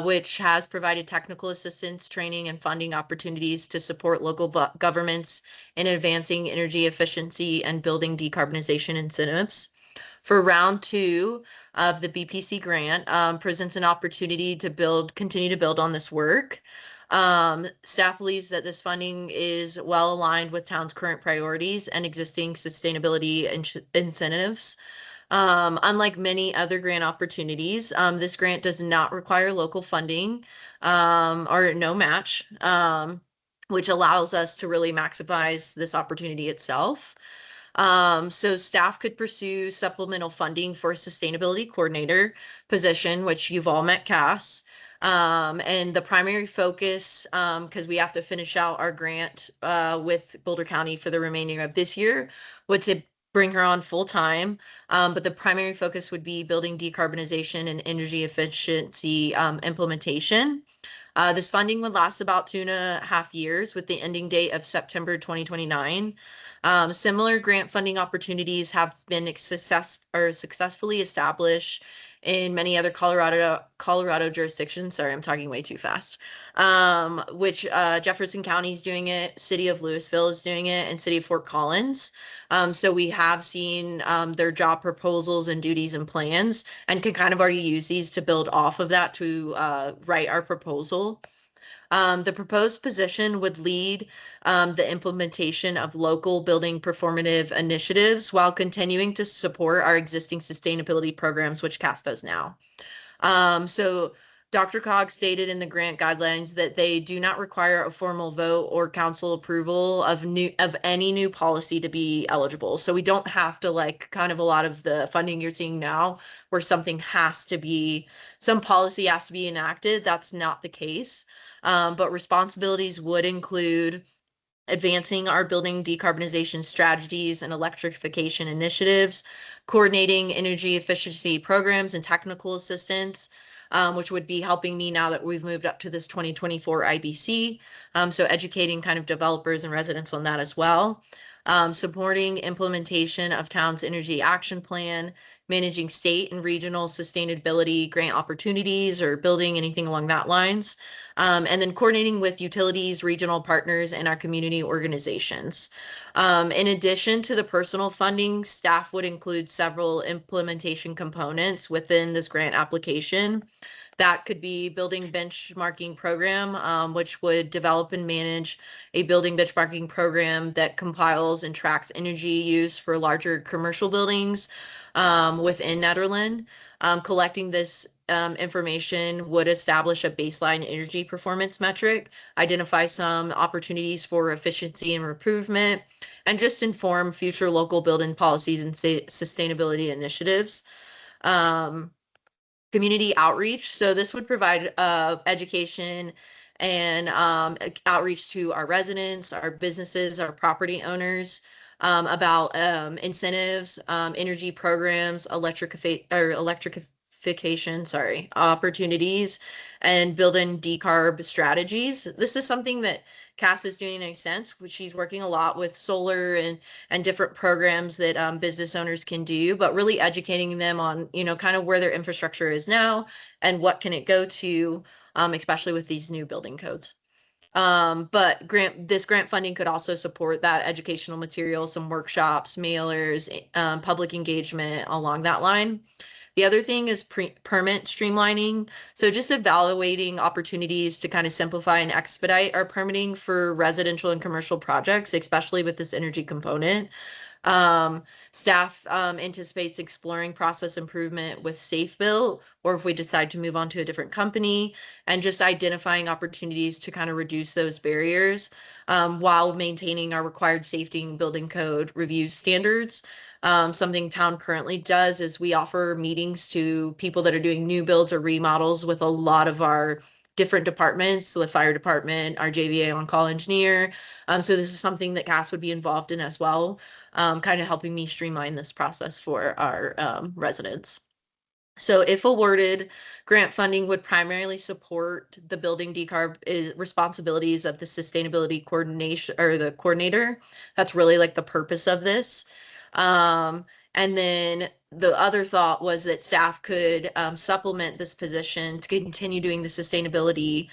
which has provided technical assistance, training, and funding opportunities to support local governments in advancing energy efficiency and building decarbonization incentives. For round two of the BPC grant, presents an opportunity to continue to build on this work. Staff believes that this funding is well aligned with town's current priorities and existing sustainability incentives. Unlike many other grant opportunities, this grant does not require local funding or no match, which allows us to really maximize this opportunity itself. So staff could pursue supplemental funding for a sustainability coordinator position, which you've all met Cass. And the primary focus, because we have to finish out our grant with Boulder County for the remainder of this year, would to bring her on full time. But the primary focus would be building decarbonization and energy efficiency implementation. This funding would last about 2.5 years with the ending date of September 2029. Similar grant funding opportunities have been successfully established in many other Colorado jurisdictions. Sorry, I'm talking way too fast. Which Jefferson County is doing it, City of Louisville is doing it, and City of Fort Collins. So we have seen their job proposals and duties and plans, and can kind of already use these to build off of that to write our proposal. The proposed position would lead the implementation of local building performative initiatives while continuing to support our existing sustainability programs, which CAS does now. So Dr. Cog stated in the grant guidelines that they do not require a formal vote or council approval of any new policy to be eligible. So we don't have to, like kind of a lot of the funding you're seeing now where some policy has to be enacted. That's not the case. But responsibilities would include advancing our building decarbonization strategies and electrification initiatives, coordinating energy efficiency programs and technical assistance, which would be helping me now that we've moved up to this 2024 IBC. So educating kind of developers and residents on that as well. Supporting implementation of town's energy action plan, managing state and regional sustainability grant opportunities or building anything along that lines. And then coordinating with utilities, regional partners, and our community organizations. In addition to the personal funding, staff would include several implementation components within this grant application. That could be building benchmarking program, which would develop and manage a building benchmarking program that compiles and tracks energy use for larger commercial buildings within Nederland. Collecting this information would establish a baseline energy performance metric, identify some opportunities for efficiency and improvement, and just inform future local building policies and sustainability initiatives. Community outreach. So this would provide education and outreach to our residents, our businesses, our property owners about incentives, energy programs, electrification, opportunities, and building decarb strategies. This is something that Cass is doing in a sense, which she's working a lot with solar and different programs that business owners can do, but really educating them on, kind of where their infrastructure is now and what can it go to, especially with these new building codes. But this grant funding could also support that educational material, some workshops, mailers, public engagement along that line. The other thing is permit streamlining. So just evaluating opportunities to kind of simplify and expedite our permitting for residential and commercial projects, especially with this energy component. Staff anticipates exploring process improvement with Safe Built, or if we decide to move on to a different company, and just identifying opportunities to kind of reduce those barriers while maintaining our required safety and building code review standards. Something town currently does is we offer meetings to people that are doing new builds or remodels with a lot of our different departments, the fire department, our JVA on-call engineer. So this is something that Cass would be involved in as well, kind of helping me streamline this process for our residents. So if awarded, grant funding would primarily support the building decarb is responsibilities of the sustainability coordination or the coordinator. That's really like the purpose of this. And then the other thought was that staff could supplement this position to continue doing the sustainability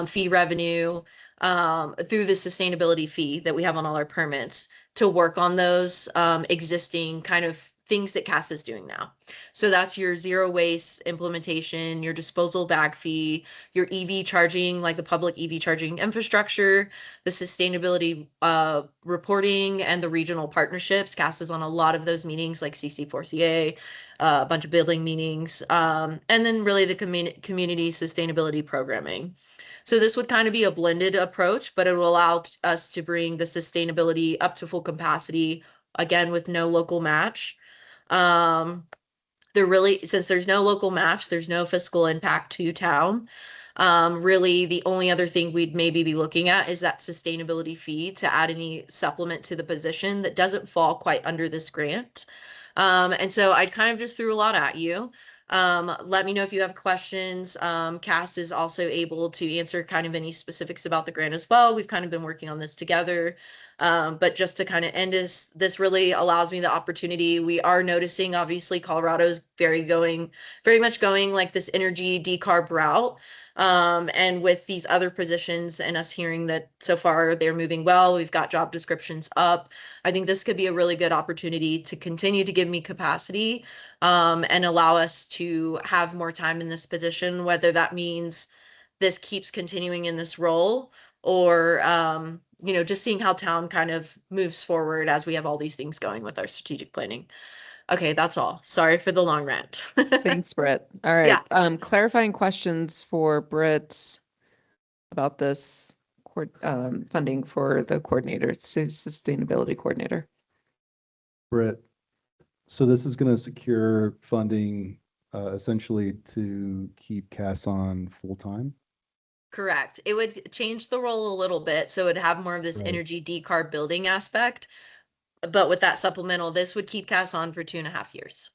fee revenue through the sustainability fee that we have on all our permits to work on those existing kind of things that CAS is doing now. So that's your zero waste implementation, your disposal bag fee, your EV charging, like the public EV charging infrastructure, the sustainability reporting, and the regional partnerships. CAS is on a lot of those meetings like CC4CA, a bunch of building meetings, and then really the community sustainability programming. So this would kind of be a blended approach, but it will allow us to bring the sustainability up to full capacity, again, with no local match. There really, since there's no local match, there's no fiscal impact to town. Really, the only other thing we'd maybe be looking at is that sustainability fee to add any supplement to the position that doesn't fall quite under this grant. And so I kind of just threw a lot at you. Let me know if you have questions. Cass is also able to answer kind of any specifics about the grant as well. We've kind of been working on this together. But just to kind of end this really allows me the opportunity. We are noticing, obviously, Colorado's very much going like this energy decarb route. And with these other positions and us hearing that so far they're moving well, we've got job descriptions up. I think this could be a really good opportunity to continue to give me capacity and allow us to have more time in this position, whether that means this keeps continuing in this role or, just seeing how town kind of moves forward as we have all these things going with our strategic planning. Okay, that's all. Sorry for the long rant. Thanks, Britt. All right. Yeah. Clarifying questions for Britt about this funding for the coordinator, sustainability coordinator. Brett, so this is going to secure funding essentially to keep Cass on full-time? Correct. It would change the role a little bit, so it'd have more of this Right. energy decarb building aspect. But with that supplemental, this would keep Cass on for 2.5 years.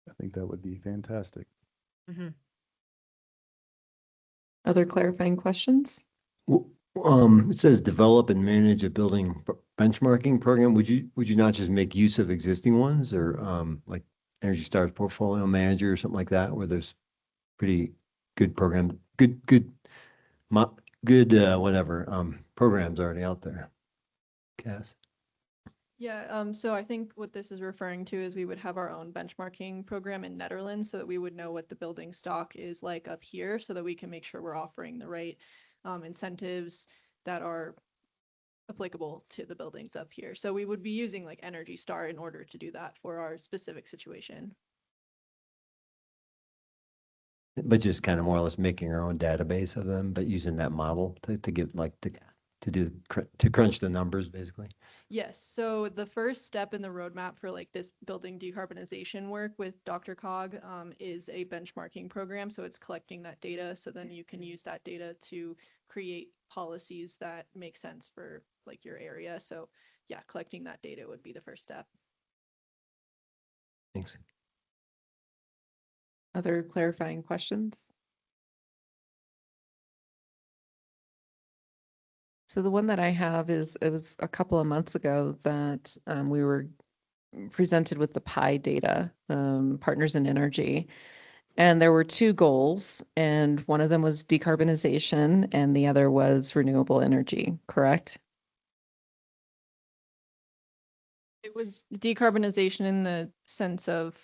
I think that would be fantastic. Mm-hmm. Other clarifying questions? It says develop and manage a building benchmarking program. Would you not just make use of existing ones or like Energy Star's portfolio manager or something like that, where there's pretty good program, whatever programs already out there? Cass? Yeah, so I think what this is referring to is we would have our own benchmarking program in Netherlands so that we would know what the building stock is like up here so that we can make sure we're offering the right incentives that are applicable to the buildings up here. So we would be using like Energy Star in order to do that for our specific situation. But just kind of more or less making our own database of them, but using that model to give like to crunch the numbers basically. Yes, so the first step in the roadmap for like this building decarbonization work with Dr. Cog is a benchmarking program. So it's collecting that data. So then you can use that data to create policies that make sense for like your area. So yeah, collecting that data would be the first step. Thanks. Other clarifying questions? So the one that I have is, it was a couple of months ago that we were presented with the PI data, Partners in Energy. And there were two goals, and one of them was decarbonization and the other was renewable energy, correct? It was decarbonization in the sense of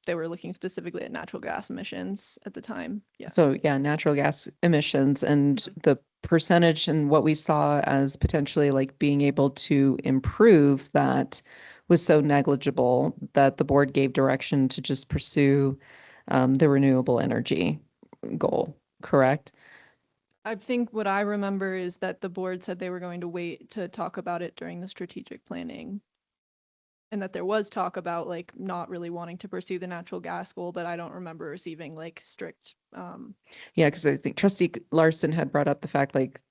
they were looking specifically at natural gas emissions at the time. Yeah. So yeah, natural gas emissions and the percentage and what we saw as potentially like being able to improve that was so negligible that the board gave direction to just pursue the renewable energy goal, correct? I think what I remember is that the board said they were going to wait to talk about it during the strategic planning. and that there was talk about like not really wanting to pursue the natural gas goal, but I don't remember receiving like strict, Yeah, because I think Trustee Larson had brought up the fact, like,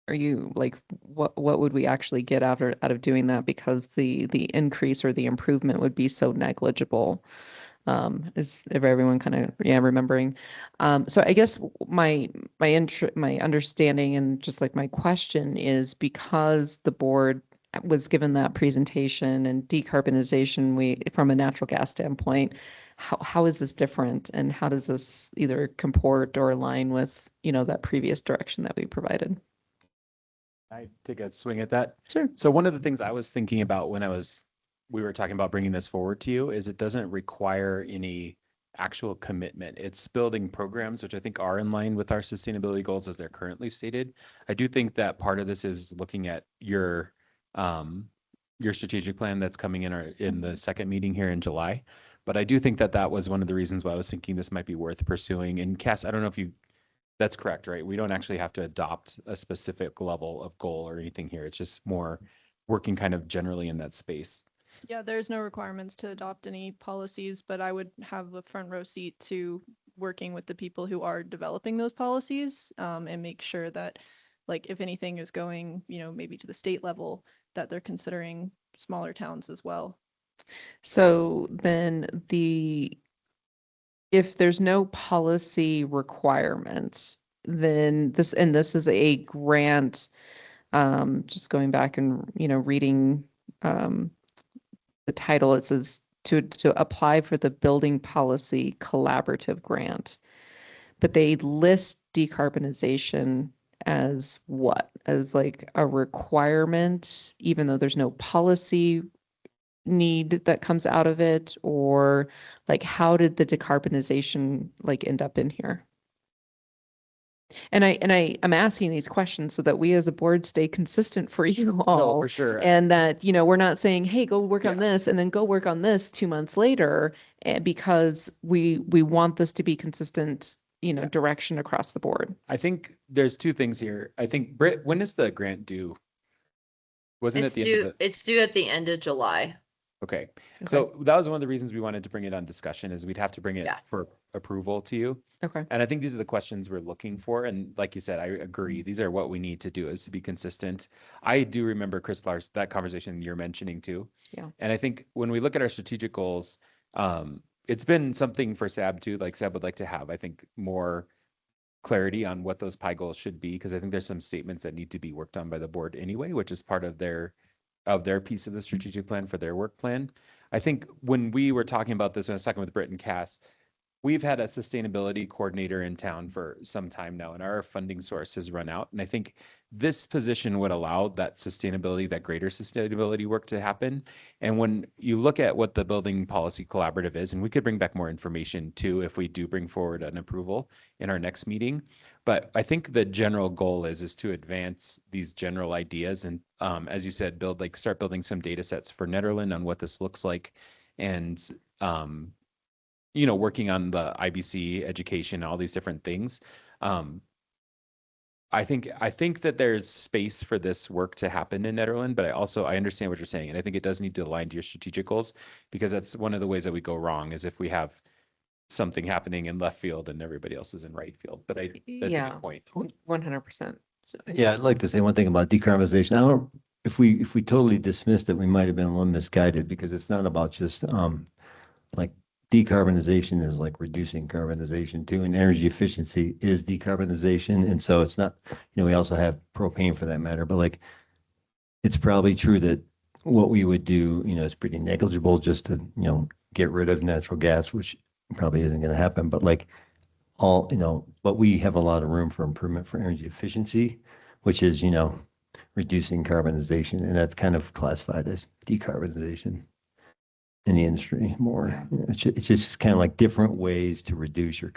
are you like, what would we actually get out of doing that? Because the increase or the improvement would be so negligible. Is if everyone kind of, yeah, remembering. So I guess my understanding and just like my question is, because the board was given that presentation and decarbonization, we, from a natural gas standpoint, how is this different, and how does this either comport or align with, you know, that previous direction that we provided? I take a swing at that. Sure. So one of the things I was thinking about when we were talking about bringing this forward to you is it doesn't require any actual commitment. It's building programs, which I think are in line with our sustainability goals as they're currently stated. I do think that part of this is looking at your strategic plan that's coming in the second meeting here in July. But I do think that that was one of the reasons why I was thinking this might be worth pursuing. And Cass, I don't know if that's correct, right? We don't actually have to adopt a specific level of goal or anything here. It's just more working kind of generally in that space. yeah, there's no requirements to adopt any policies, but I would have a front row seat to working with the people who are developing those policies, and make sure that, like, if anything is going, you know, maybe to the state level, that they're considering smaller towns as well. So then if there's no policy requirements, then this is a grant, just going back and, you know, reading, the title, it says to apply for the Building Policy Collaborative Grant. But they list decarbonization as what? As like a requirement, even though there's no policy need that comes out of it? Or like, how did the decarbonization like end up in here? And I'm asking these questions so that we as a board stay consistent for you all. for sure. And that, you know, we're not saying, hey, go work on Yeah. this and then go work on this 2 months later, because we want this to be consistent, you know, direction across the board. I think there's two things here. I think, Britt, when is the grant due? Wasn't It's it the end due, of the? it's due at the end of July. Okay. So that was one of the reasons we wanted to bring it on discussion, is we'd have to bring it Yeah. for approval to you. Okay. And I think these are the questions we're looking for. And like you said, I agree. These are what we need to do, is to be consistent. I do remember, Chris Lars, that conversation you're mentioning too. Yeah. And I think when we look at our strategic goals, it's been something for SAB too. Like SAB would like to have, I think, more clarity on what those pie goals should be, because I think there's some statements that need to be worked on by the board anyway, which is part of their piece of the strategic plan for their work plan. I think when we were talking about this, when I was talking with Britt and Cass, we've had a sustainability coordinator in town for some time now, and our funding source has run out. And I think this position would allow that sustainability, that greater sustainability work to happen. And when you look at what the Building Policy Collaborative is, and we could bring back more information too if we do bring forward an approval in our next meeting. But I think the general goal is to advance these general ideas and, as you said, start building some data sets for Nederland on what this looks like, and you know, working on the IBC education, all these different things. I think that there's space for this work to happen in Nederland, but I understand what you're saying, and I think it does need to align to your strategic goals, because that's one of the ways that we go wrong, is if we have something happening in left field and everybody else is in right field. But that's a good point. 100%. Yeah, I'd like to say one thing about decarbonization. I don't, if we totally dismissed it, we might have been a little misguided, because it's not about just like decarbonization is like reducing carbonization too, and energy efficiency is decarbonization. And so it's not, you know, we also have propane for that matter, but like, it's probably true that what we would do, you know, is pretty negligible just to, you know, get rid of natural gas, which probably isn't going to happen. But like all, you know, but we have a lot of room for improvement for energy efficiency, which is, you know, reducing carbonization. And that's kind of classified as decarbonization in the industry more. You know, it's just kind of like different ways to reduce your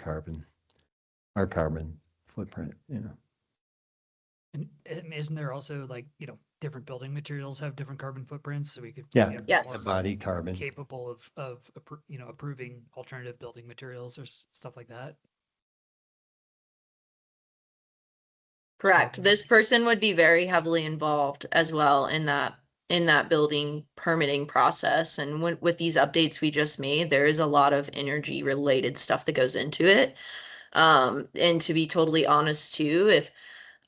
our carbon footprint, you know. And isn't there also, like, you know, different building materials have different carbon footprints, so we could Yeah. be more Yes. Body carbon. capable of you know, approving alternative building materials or stuff like that. Correct. This person would be very heavily involved as well in that in that building permitting process. And with these updates we just made, there is a lot of energy related stuff that goes into it. And to be totally honest too, if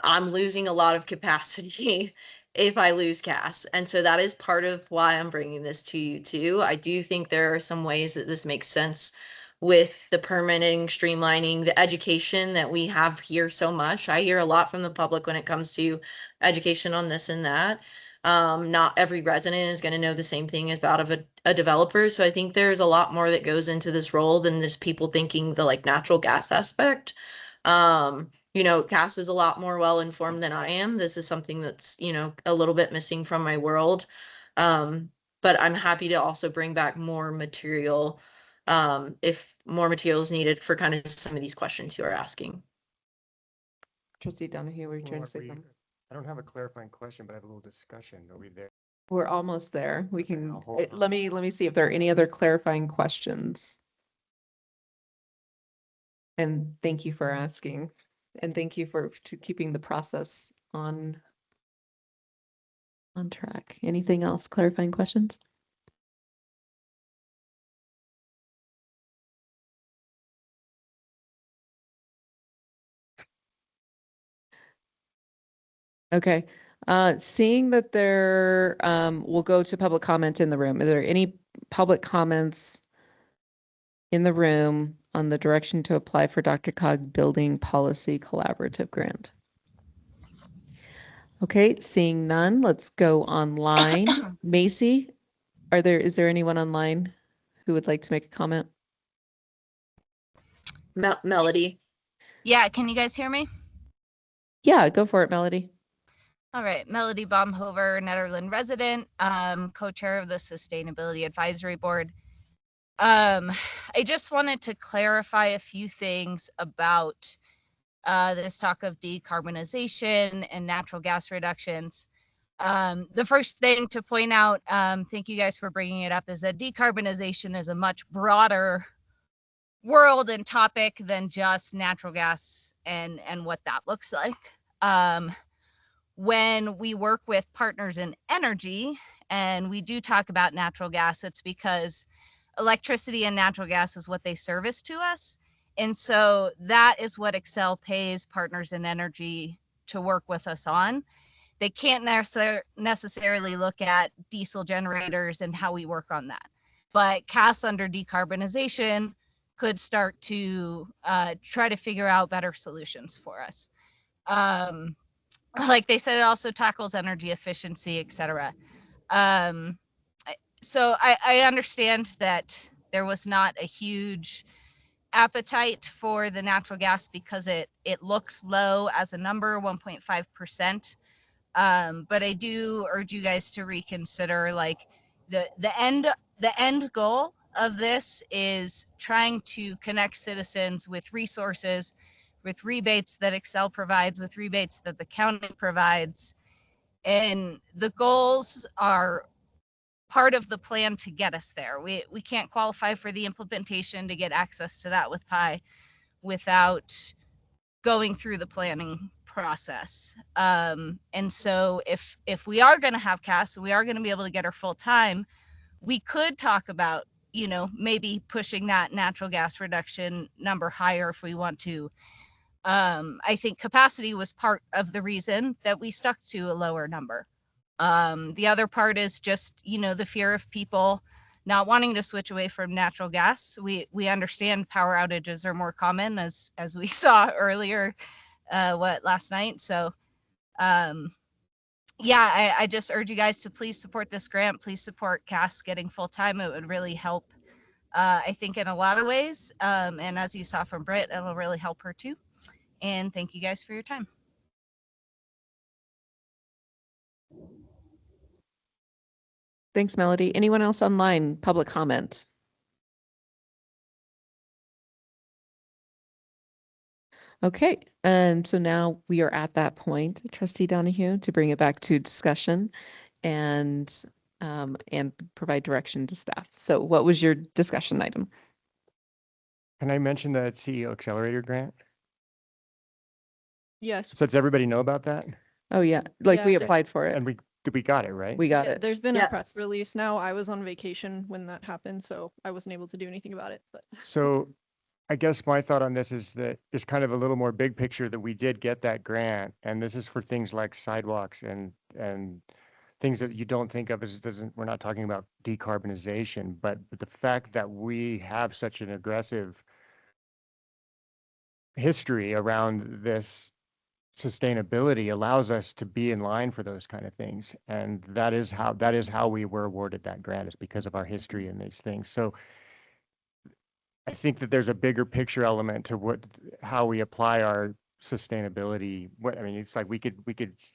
I'm losing a lot of capacity if I lose CAS. And so that is part of why I'm bringing this to you too. I do think there are some ways that this makes sense with the permitting, streamlining, the education that we have here so much. I hear a lot from the public when it comes to education on this and that. Not every resident is going to know the same thing as about a developer. So I think there's a lot more that goes into this role than just people thinking the like natural gas aspect. You know, Cass is a lot more well informed than I am. This is something that's, you know, a little bit missing from my world. But I'm happy to also bring back more material if more material is needed for kind of some of these questions you are asking. Trustee Donahue, were you trying to say something? I don't have a clarifying question, but I have a little discussion. Are we there? We're almost there. We can, I'll hold on. let me see if there are any other clarifying questions. And thank you for asking. And thank you for keeping the process on track. Anything else? Clarifying questions? Okay. Seeing that there, we'll go to public comment in the room. Are there any public comments in the room on the direction to apply for DRCOG Building Policy Collaborative Grant? Okay, seeing none, let's go online. Macy, is there anyone online who would like to make a comment? Melody. Yeah, can you guys hear me? Yeah, go for it, Melody. All right, Melody Baumhover, Netherland resident, co-chair of the Sustainability Advisory Board. I just wanted to clarify a few things about this talk of decarbonization and natural gas reductions. The first thing to point out, thank you guys for bringing it up, is that decarbonization is a much broader world and topic than just natural gas and what that looks like. When we work with partners in energy and we do talk about natural gas, it's because electricity and natural gas is what they service to us. And so that is what Excel pays partners in energy to work with us on. They can't necessarily look at diesel generators and how we work on that. But CAS under decarbonization could start to try to figure out better solutions for us. Like they said, it also tackles energy efficiency, et cetera. So I understand that there was not a huge appetite for the natural gas because it looks low as a number, 1.5%. But I do urge you guys to reconsider, like the end goal of this is trying to connect citizens with resources, with rebates that Excel provides, with rebates that the county provides. And the goals are part of the plan to get us there. We can't qualify for the implementation to get access to that with PI without going through the planning process. And so if we are going to have CAS, we are going to be able to get her full time, we could talk about, you know, maybe pushing that natural gas reduction number higher if we want to. I think capacity was part of the reason that we stuck to a lower number. The other part is just, you know, the fear of people not wanting to switch away from natural gas. We understand power outages are more common as we saw earlier, last night. So, yeah, I just urge you guys to please support this grant. Please support CAS getting full time. It would really help, I think, in a lot of ways. And as you saw from Britt, it'll really help her too. And thank you guys for your time. Thanks, Melody. Anyone else online? Public comment? Okay, and so now we are at that point, Trustee Donahue, to bring it back to discussion and provide direction to staff. So what was your discussion item? Can I mention the CEO Accelerator grant? Yes. So does everybody know about that? Oh, yeah, like we Yeah. applied for it. And we we got it, right? We got Yeah, it. there's been Yeah. a press release now. I was on vacation when that happened, so I wasn't able to do anything about it, but. So I guess my thought on this is that is kind of a little more big picture that we did get that grant. And this is for things like sidewalks and things that you don't think of as we're not talking about decarbonization, but the fact that we have such an aggressive history around this sustainability allows us to be in line for those kind of things. And that is how we were awarded that grant, is because of our history in these things. So I think that there's a bigger picture element to how we apply our sustainability. I mean, it's like we could,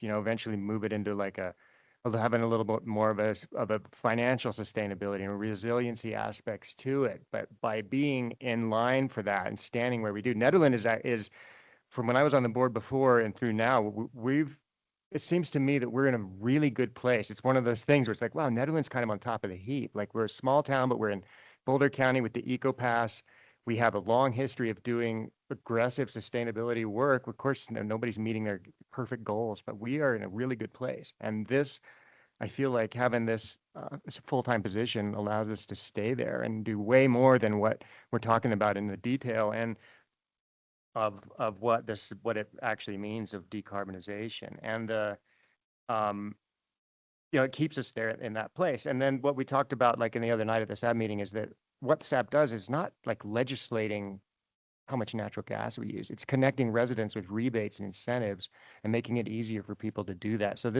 eventually move it into like having a little bit more of a financial sustainability and resiliency aspects to it. But by being in line for that and standing where we do, Netherlands is from when I was on the board before and through now, it seems to me that we're in a really good place. It's one of those things where it's like, wow, Netherlands kind of on top of the heap. Like, we're a small town, but we're in Boulder County with the Eco Pass. We have a long history of doing aggressive sustainability work. Of course, nobody's meeting their perfect goals, but we are in a really good place. And this, I feel like having this full-time position allows us to stay there and do way more than what we're talking about in the detail and of what it actually means of decarbonization. And it keeps us there in that place. And then what we talked about, like in the other night at the SAB meeting, is that what the SAB does is not like legislating how much natural gas we use. It's connecting residents with rebates and incentives and making it easier for people to do that. So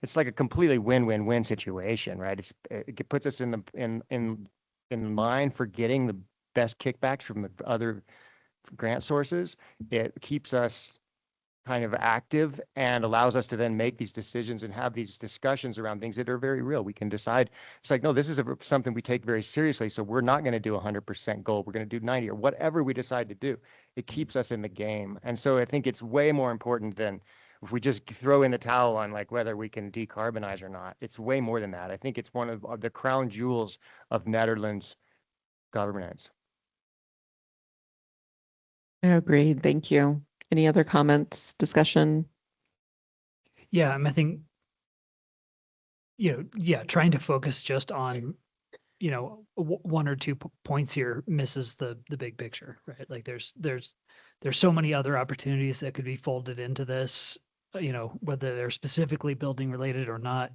it's like a completely win-win-win situation, right? It puts us in line for getting the best kickbacks from the other grant sources. It keeps us kind of active and allows us to then make these decisions and have these discussions around things that are very real. We can decide, it's like, no, this is something we take very seriously. So we're not going to do 100% goal. We're going to do 90 or whatever we decide to do. It keeps us in the game. And so I think it's way more important than if we just throw in the towel on like whether we can decarbonize or not. It's way more than that. I think it's one of the crown jewels of Netherlands governance. I agree. Thank you. Any other comments, discussion? Yeah, I think, trying to focus just on, one or two points here misses the big picture, right? Like there's so many other opportunities that could be folded into this, whether they're specifically building related or not,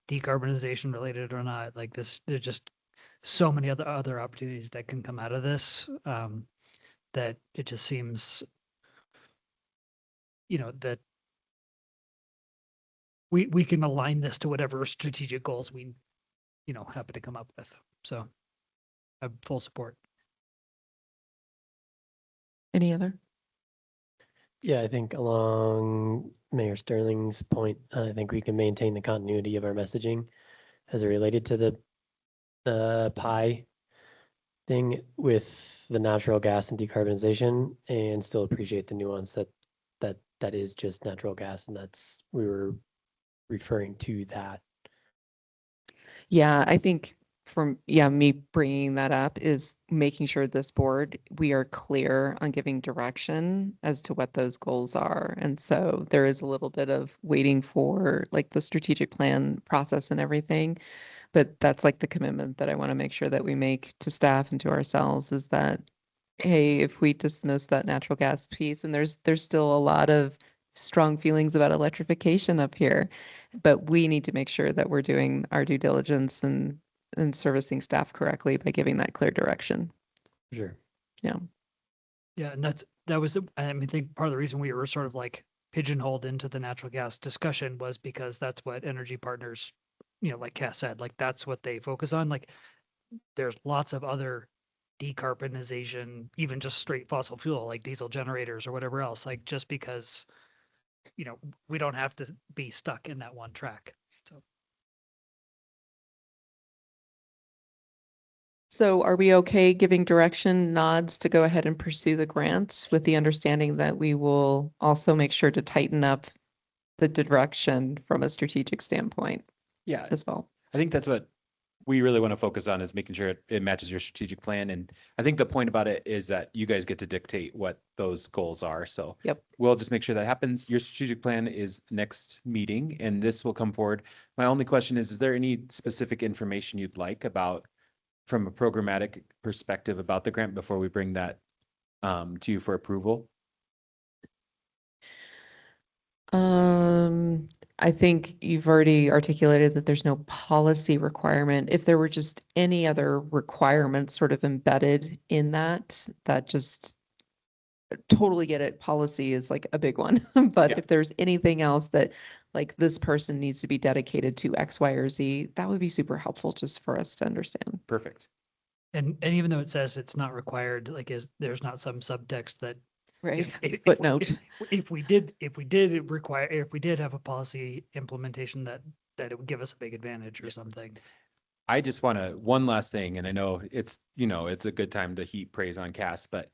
decarbonization related or not, like this, there's just so many other opportunities that can come out of this, that it just seems, that we can align this to whatever strategic goals we, happen to come up with. So I have full support. Any other? Yeah, I think along Mayor Sterling's point, I think we can maintain the continuity of our messaging as it related to the pie thing with the natural gas and decarbonization, and still appreciate the nuance that is just natural gas, and we were referring to that. Yeah, I think me bringing that up is making sure this board, we are clear on giving direction as to what those goals are. And so there is a little bit of waiting for like the strategic plan process and everything. But that's like the commitment that I want to make sure that we make to staff and to ourselves, is that, hey, if we dismiss that natural gas piece, and there's still a lot of strong feelings about electrification up here, but we need to make sure that we're doing our due diligence and servicing staff correctly by giving that clear direction. Sure. Yeah. Yeah, and that was, I think part of the reason we were sort of like pigeonholed into the natural gas discussion was because that's what Energy Partners, like Cass said, like that's what they focus on. Like there's lots of other decarbonization, even just straight fossil fuel, like diesel generators or whatever else, like just because, we don't have to be stuck in that one track. So are we okay giving direction nods to go ahead and pursue the grants with the understanding that we will also make sure to tighten up the direction from a strategic standpoint? Yeah, as well. I think that's what we really want to focus on is making sure it matches your strategic plan. And I think the point about it is that you guys get to dictate what those goals are. So Yep. we'll just make sure that happens. Your strategic plan is next meeting, and this will come forward. My only question is there any specific information you'd like about, from a programmatic perspective, about the grant before we bring that to you for approval? I think you've already articulated that there's no policy requirement. If there were just any other requirements sort of embedded in that just totally get it. Policy is like a big one. But Yeah. if there's anything else that like this person needs to be dedicated to X, Y, or Z, that would be super helpful just for us to understand. Perfect. And even though it says it's not required, like there's not some subtext that Right. if Footnote. if we did have a policy implementation that it would give us a big advantage or something. I just want to, one last thing, and I know it's, it's a good time to heap praise on Cass, but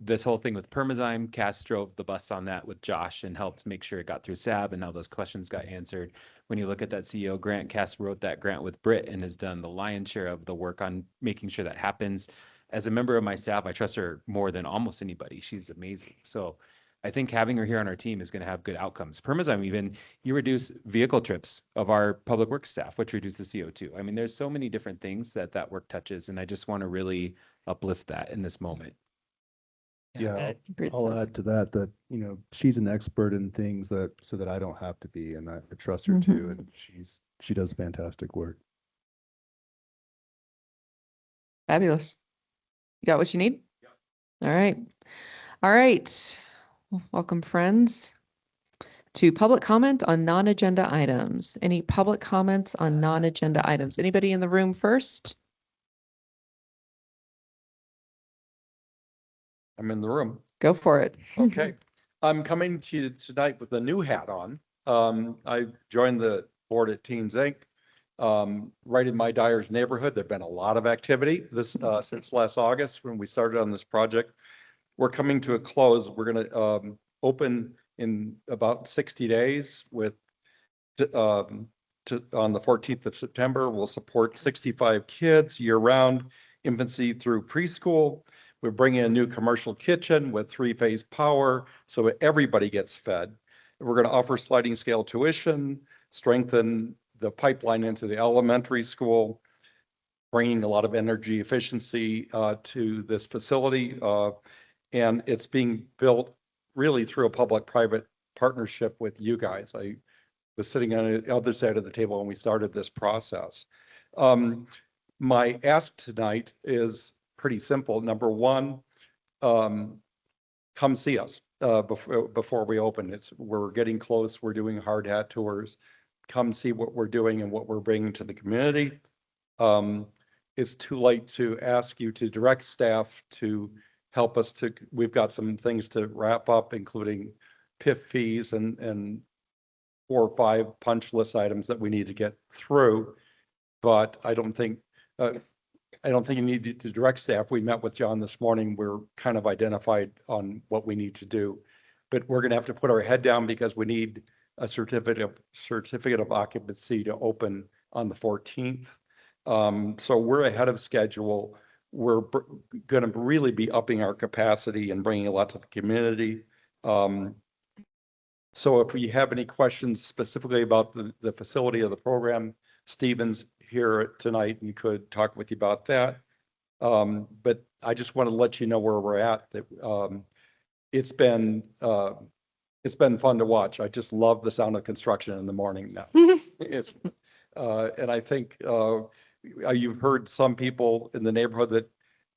this whole thing with Permazyme, Cass drove the bus on that with Josh and helped make sure it got through SAB and all those questions got answered. When you look at that CEO grant, Cass wrote that grant with Britt and has done the lion's share of the work on making sure that happens. As a member of my staff, I trust her more than almost anybody. She's amazing. So I think having her here on our team is going to have good outcomes. Permazyme, even you reduce vehicle trips of our public works staff, which reduce the CO2. I mean, there's so many different things that work touches, and I just want to really uplift that in this moment. Yeah, Great I'll thought. add to that, she's an expert in things so that I don't have to be, and I trust her too, and she does fantastic work. Fabulous. You got what you need? All right. All right. Welcome, friends, to public comment on non-agenda items. Any public comments on non-agenda items? Anybody in the room first? I'm in the room. Go for it. Okay. I'm coming to you tonight with a new hat on. I joined the board at Teens Inc. Right in my Dyer's neighborhood. There've been a lot of activity since last August when we started on this project. We're coming to a close. We're going to open in about 60 days with on the 14th of September. We'll support 65 kids year round, infancy through preschool. We're bringing a new commercial kitchen with 3-phase power so everybody gets fed. We're going to offer sliding scale tuition, strengthen the pipeline into the elementary school, bringing a lot of energy efficiency to this facility. And it's being built really through a public-private partnership with you guys. I was sitting on the other side of the table when we started this process. My ask tonight is pretty simple. Number one, come see us before we open. We're getting close. We're doing hard hat tours. Come see what we're doing and what we're bringing to the community. It's too late to ask you to direct staff to help us we've got some things to wrap up, including PIF fees and 4 or 5 punch list items that we need to get through. But I don't think you need to direct staff. We met with John this morning. We're kind of identified on what we need to do, but we're going to have to put our head down because we need a certificate of occupancy to open on the 14th. So we're ahead of schedule. We're going to really be upping our capacity and bringing a lot to the community. So if you have any questions specifically about the facility of the program, Stephen's here tonight and could talk with you about that. But I just want to let you know where we're at. That it's been fun to watch. I just love the sound of construction in the morning now. And I think you've heard some people in the neighborhood that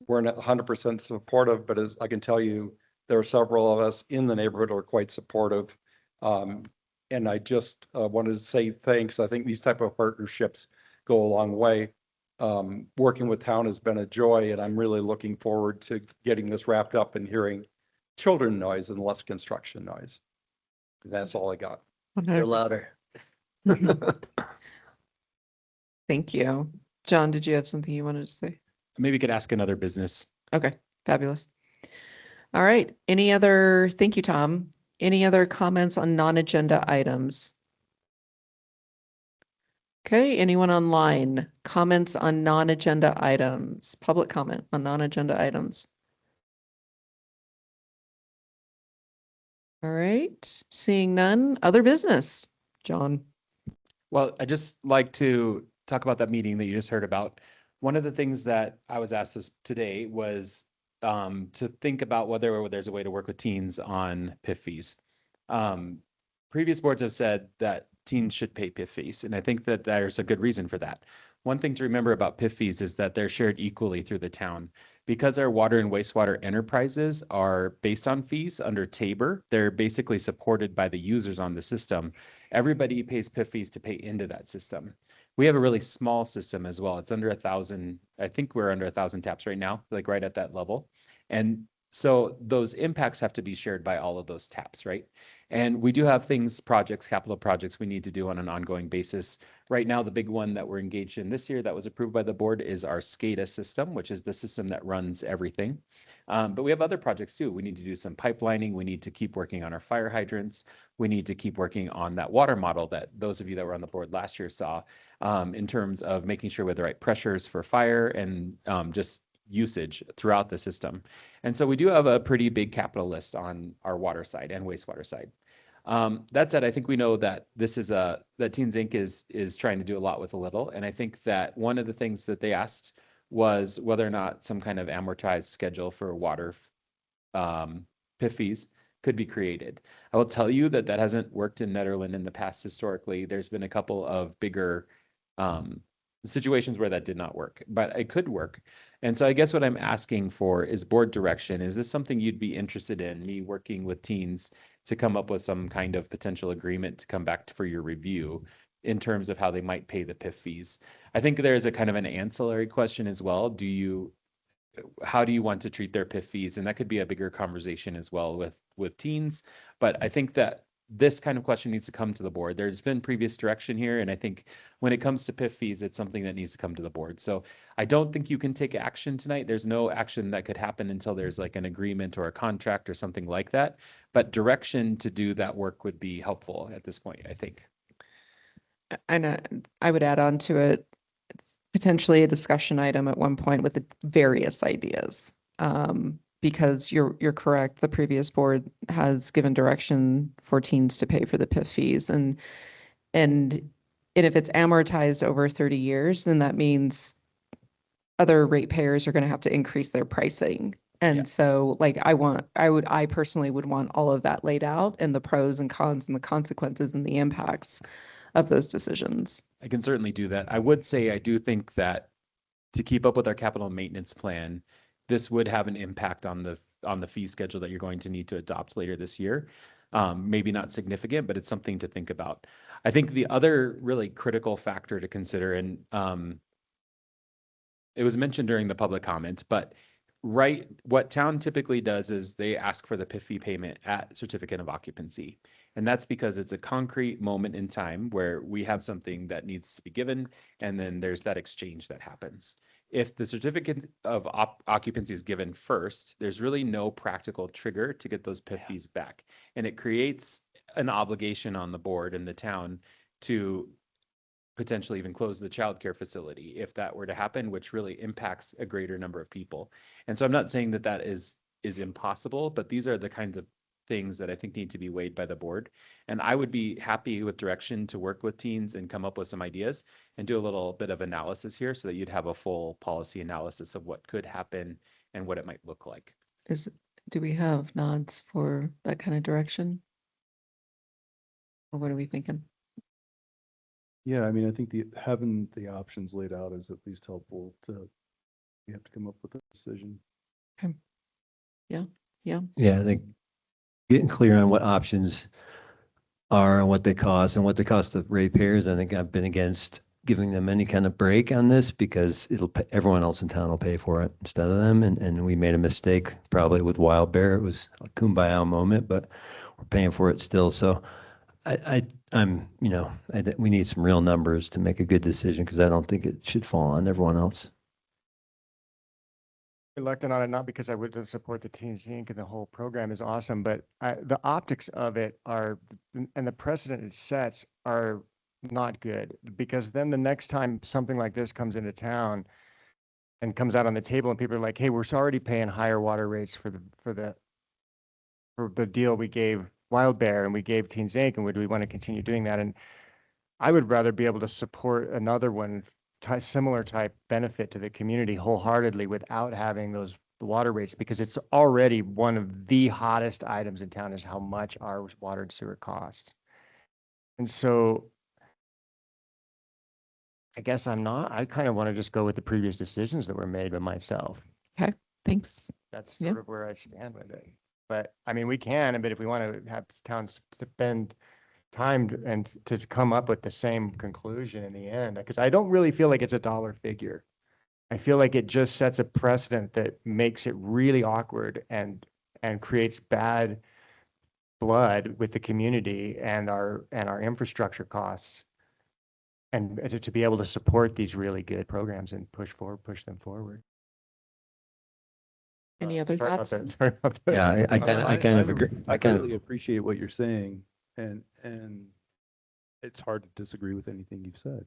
weren't 100% supportive, but as I can tell you, there are several of us in the neighborhood who are quite supportive. And I just wanted to say thanks. I think these type of partnerships go a long way. Working with town has been a joy, and I'm really looking forward to getting this wrapped up and hearing children noise and less construction noise. That's all I got. You're louder. Thank you. John, did you have something you wanted to say? Maybe you could ask another business. Okay, fabulous. All right. Thank you, Tom. Any other comments on non-agenda items? Okay, anyone online? Comments on non-agenda items? Public comment on non-agenda items? All right, seeing none. Other business? John? Well, I just like to talk about that meeting that you just heard about. One of the things that I was asked this today was to think about whether there's a way to work with teens on PIF fees. Previous boards have said that teens should pay PIF fees, and I think that there's a good reason for that. One thing to remember about PIF fees is that they're shared equally through the town. Because our water and wastewater enterprises are based on fees under Tabor, they're basically supported by the users on the system. Everybody pays PIF fees to pay into that system. We have a really small system as well. It's under 1,000. I think we're under 1,000 taps right now, like right at that level. And so those impacts have to be shared by all of those taps, right? And we do have things, projects, capital projects we need to do on an ongoing basis. Right now, the big one that we're engaged in this year that was approved by the board is our SCADA system, which is the system that runs everything. But we have other projects too. We need to do some pipelining. We need to keep working on our fire hydrants. We need to keep working on that water model that those of you that were on the board last year saw in terms of making sure we have the right pressures for fire and just usage throughout the system. And so we do have a pretty big capital list on our water side and wastewater side. That said, I think we know that this is that Teens Inc. is trying to do a lot with a little. And I think that one of the things that they asked was whether or not some kind of amortized schedule for water PIF fees could be created. I will tell you that that hasn't worked in Nederland in the past historically. There's been a couple of bigger situations where that did not work, but it could work. And so I guess what I'm asking for is board direction. Is this something you'd be interested in, me working with teens to come up with some kind of potential agreement to come back for your review in terms of how they might pay the PIF fees? I think there's a kind of an ancillary question as well. How do you want to treat their PIF fees? And that could be a bigger conversation as well with teens. But I think that this kind of question needs to come to the board. There's been previous direction here, and I think when it comes to PIF fees, it's something that needs to come to the board. So I don't think you can take action tonight. There's no action that could happen until there's like an agreement or a contract or something like that. But direction to do that work would be helpful at this point, I think. And I would add on to it, potentially a discussion item at one point with the various ideas. Because you're correct, the previous board has given direction for teens to pay for the PIF fees. And if it's amortized over 30 years, then that means other ratepayers are going to have to increase their pricing. And so like I personally would want all of that laid out and the pros and cons and the consequences and the impacts of those decisions. I can certainly do that. I would say I do think that to keep up with our capital maintenance plan, this would have an impact on the fee schedule that you're going to need to adopt later this year. Maybe not significant, but it's something to think about. I think the other really critical factor to consider, and it was mentioned during the public comments, but what town typically does is they ask for the PIF fee payment at certificate of occupancy. And that's because it's a concrete moment in time where we have something that needs to be given, and then there's that exchange that happens. If the certificate of occupancy is given first, there's really no practical trigger to get those PIF fees back. And it creates an obligation on the board and the town to potentially even close the childcare facility if that were to happen, which really impacts a greater number of people. And so I'm not saying that that is impossible, but these are the kinds of things that I think need to be weighed by the board. And I would be happy with direction to work with teens and come up with some ideas and do a little bit of analysis here so that you'd have a full policy analysis of what could happen and what it might look like. Do we have nods for that kind of direction? Or what are we thinking? Yeah, I mean, I think having the options laid out is at least helpful you have to come up with a decision. Okay. Yeah. Yeah, I think getting clear on what options are and what they cost and what the cost of ratepayers. I think I've been against giving them any kind of break on this because everyone else in town will pay for it instead of them. And we made a mistake probably with Wild Bear. It was a kumbaya moment, but we're paying for it still. So we need some real numbers to make a good decision because I don't think it should fall on everyone else. Reluctant on it, not because I wouldn't support the Teens Inc. and the whole program is awesome, but the optics of it are, and the precedent it sets are not good, because then the next time something like this comes into town and comes out on the table and people are like, hey, we're already paying higher water rates for the deal we gave Wild Bear and we gave Teens Inc. and would we want to continue doing that? And I would rather be able to support another one, similar type benefit to the community wholeheartedly without having those water rates, because it's already one of the hottest items in town is how much our water and sewer costs. And so I guess I kind of want to just go with the previous decisions that were made by myself. Okay, thanks. That's Yeah. sort of where I stand with it. But I mean, we can, but if we want to have towns spend time and to come up with the same conclusion in the end, because I don't really feel like it's a dollar figure. I feel like it just sets a precedent that makes it really awkward and creates bad blood with the community and our infrastructure costs, and to be able to support these really good programs and push them forward. Any other thoughts? Sorry about that. Yeah, I kind of agree. I really appreciate what you're saying, and it's hard to disagree with anything you've said.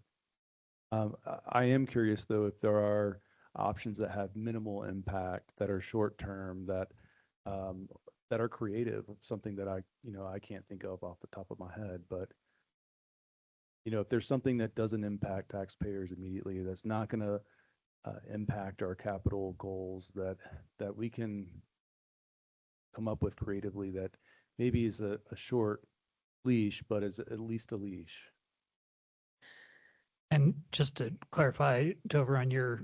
I am curious though if there are options that have minimal impact, that are short term, that are creative, something that I can't think of off the top of my head, but if there's something that doesn't impact taxpayers immediately, that's not going to impact our capital goals, that we can come up with creatively, that maybe is a short leash, but is at least a leash. And just to clarify, Dover, on your,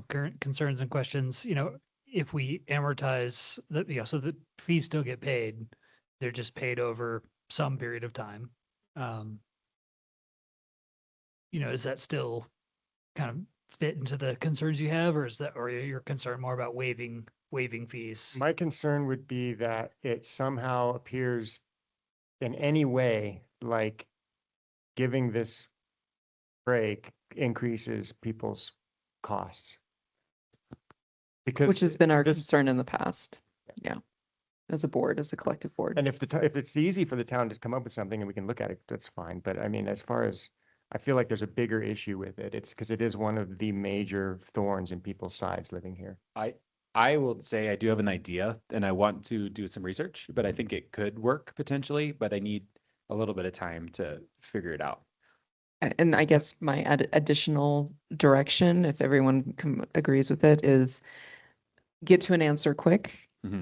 current concerns and questions, if we amortize so the fees still get paid, they're just paid over some period of time. Does that still kind of fit into the concerns you have, or are your concern more about waiving fees? My concern would be that it somehow appears in any way like giving this break increases people's costs. Because Which has been our concern in the past. Yeah. As a board, as a collective board. And if it's easy for the town to come up with something and we can look at it, that's fine. But I mean, as far as I feel like there's a bigger issue with it, it's because it is one of the major thorns in people's sides living here. I will say I do have an idea and I want to do some research, but I think it could work potentially, but I need a little bit of time to figure it out. And I guess my additional direction, if everyone agrees with it, is get to an answer quick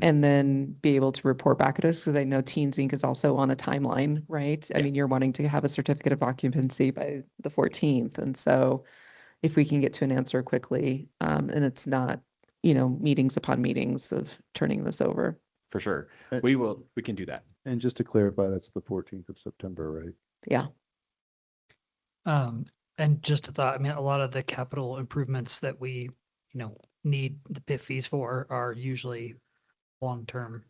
and then be able to report back at us, because I know Teens Inc. is also on a timeline, right? I mean, you're wanting to have a certificate of occupancy by the 14th. And so if we can get to an answer quickly, and it's not, meetings upon meetings of turning this over. For sure. We can do that. And just to clarify, that's the 14th of September, right? Yeah. And just a thought, I mean, a lot of the capital improvements that we, need the PIF fees for are usually long-term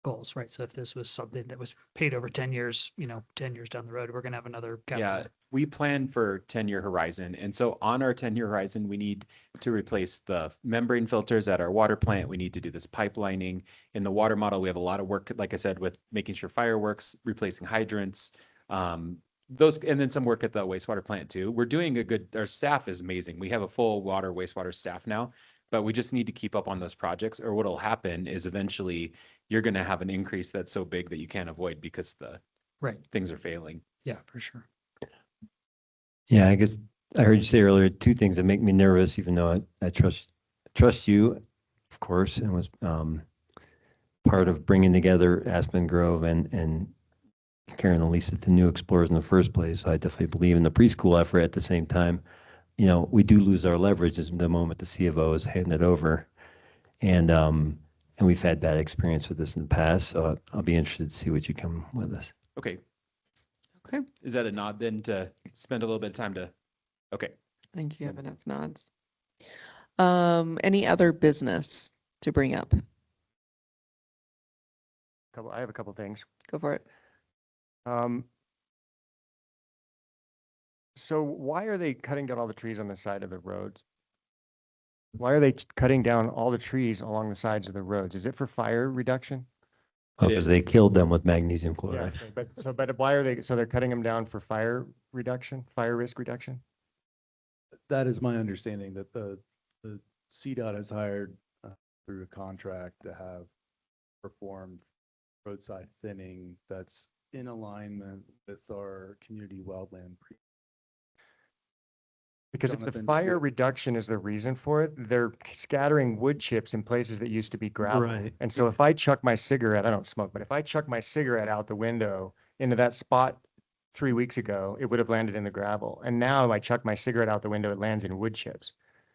goals, right? So if this was something that was paid over 10 years, 10 years down the road, we're going to have another capital. Yeah, we plan for 10-year horizon. And so on our 10-year horizon, we need to replace the membrane filters at our water plant. We need to do this pipelining. In the water model, we have a lot of work, like I said, with making sure fireworks, replacing hydrants, those, and then some work at the wastewater plant too. We're doing our staff is amazing. We have a full wastewater staff now, but we just need to keep up on those projects, or what'll happen is eventually you're going to have an increase that's so big that you can't avoid because the things are failing. Yeah, for sure. Yeah, I guess I heard you say earlier two things that make me nervous, even though I trust you, of course, and was part of bringing together Aspen Grove and Karen and Lisa to New Explorers in the first place. So I definitely believe in the preschool effort. At the same time, we do lose our leverage as the moment the C of O is handing it over, and we've had bad experience with this in the past. So I'll be interested to see what you come with us. Okay. Okay. Is that a nod then to spend a little bit of time to? Okay. I think you have enough nods. Any other business to bring up? I have a couple things. Go for it. So why are they cutting down all the trees on the side of the roads? Why are they cutting down all the trees along the sides of the roads? Is it for fire reduction? Because they killed them with magnesium Yeah, chloride. but why are they, so they're cutting them down for fire reduction, fire risk reduction? That is my understanding, that the CDOT has hired through a contract to have performed roadside thinning that's in alignment with our community wildland. Because if the Jonathan, fire reduction is the reason for it, they're scattering wood chips in places that used to be gravel. Right. And so if I chuck my cigarette, I don't smoke, but if I chuck my cigarette out the window into that spot 3 weeks ago, it would have landed in the gravel. And now if I chuck my cigarette out the window, it lands in wood chips.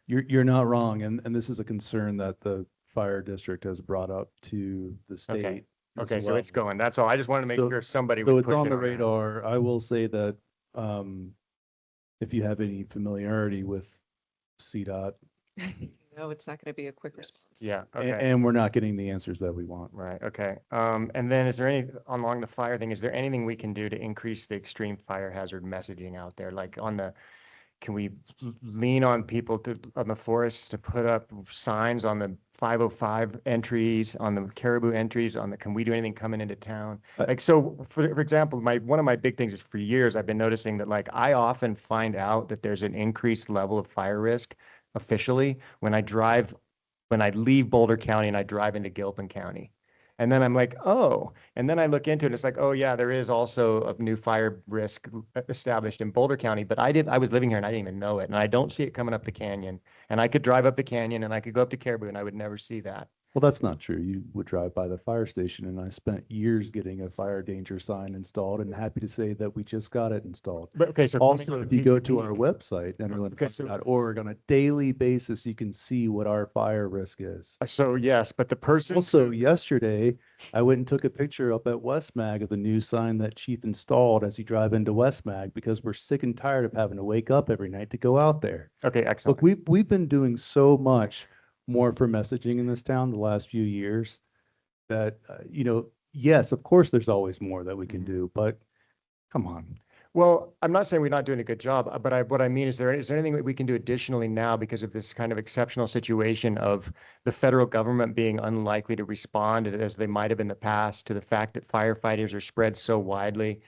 You're not wrong, and this is a concern that the fire district has brought up to the state. as Okay, so well. it's going. That's all. I just wanted to make So- sure somebody So would it's push on it the that. radar. I will say that if you have any familiarity with CDOT, No, it's not going to be a quick response. Yeah, a- okay. and we're not getting the answers that we want. Right, okay. And then is there any, along the fire thing, is there anything we can do to increase the extreme fire hazard messaging out there? Like on the, can we lean on people to, on the forests to put up signs on the 505 entries, on the Caribou entries, on the, can we do anything coming into town? Like, so for example, one of my big things is for years, I've been noticing that like, I often find out that there's an increased level of fire risk officially when I leave Boulder County and I drive into Gilpin County. And then I'm like, oh, and then I look into it. It's like, oh yeah, there is also a new fire risk established in Boulder County, but I was living here and I didn't even know it. And I don't see it coming up the canyon. And I could drive up the canyon and I could go up to Caribou and I would never see that. Well, that's not true. You would drive by the fire station, and I spent years getting a fire danger sign installed, and happy to say that we just got it installed. But okay, so Also, if you go to our website, enterlandpark.org, on a daily basis, you can see what our fire risk is. So yes, but the person. Also, yesterday, I went and took a picture up at West Mag of the new sign that Chief installed as you drive into West Mag, because we're sick and tired of having to wake up every night to go out there. Okay, excellent. Look, we've been doing so much more for messaging in this town the last few years that, yes, of course, there's always more that we can do, but come on. Well, I'm not saying we're not doing a good job, but what I mean is there anything that we can do additionally now because of this kind of exceptional situation of the federal government being unlikely to respond as they might have in the past to the fact that firefighters are spread so widely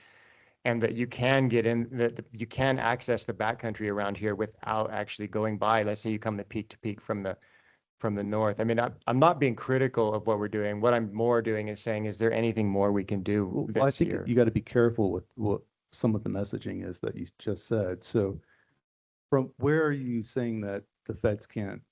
and that you can that you can access the backcountry around here without actually going by. Let's say you come to peak from the north. I mean, I'm not being critical of what we're doing. What I'm more doing is saying, is there anything more we can do Well, I this think year? you got to be careful with what some of the messaging is that you just said. So from where are you saying that the feds can't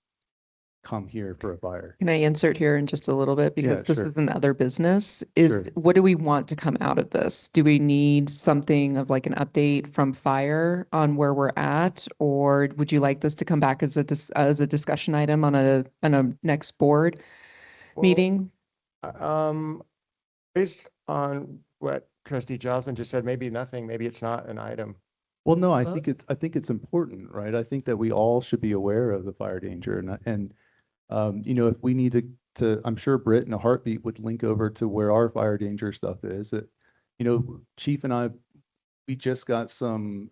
come here for a fire? Can I insert here in just a little bit? Because this sure. is another business. Sure. What do we want to come out of this? Do we need something of like an update from fire on where we're at? Or would you like this to come back as a discussion item on a next board meeting? Based on what Trustee Jocelyn just said, maybe nothing, maybe it's not an item. Well, no, I think it's important, right? I think that we all should be aware of the fire danger, and if we need to, I'm sure Britt in a heartbeat would link over to where our fire danger stuff is. Chief and I, we just got some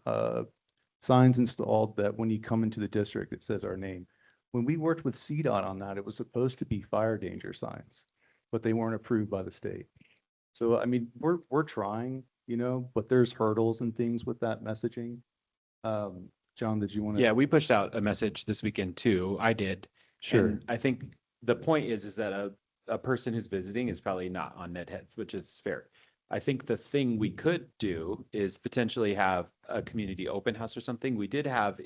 signs installed that when you come into the district, it says our name. When we worked with CDOT on that, it was supposed to be fire danger signs, but they weren't approved by the state. So, I mean, we're trying, but there's hurdles and things with that messaging. John, did you want to? Yeah, we pushed out a message this weekend too. I did. Sure. And I think the point is that a person who's visiting is probably not on Netheads, which is fair. I think the thing we could do is potentially have a community open house or something. We did have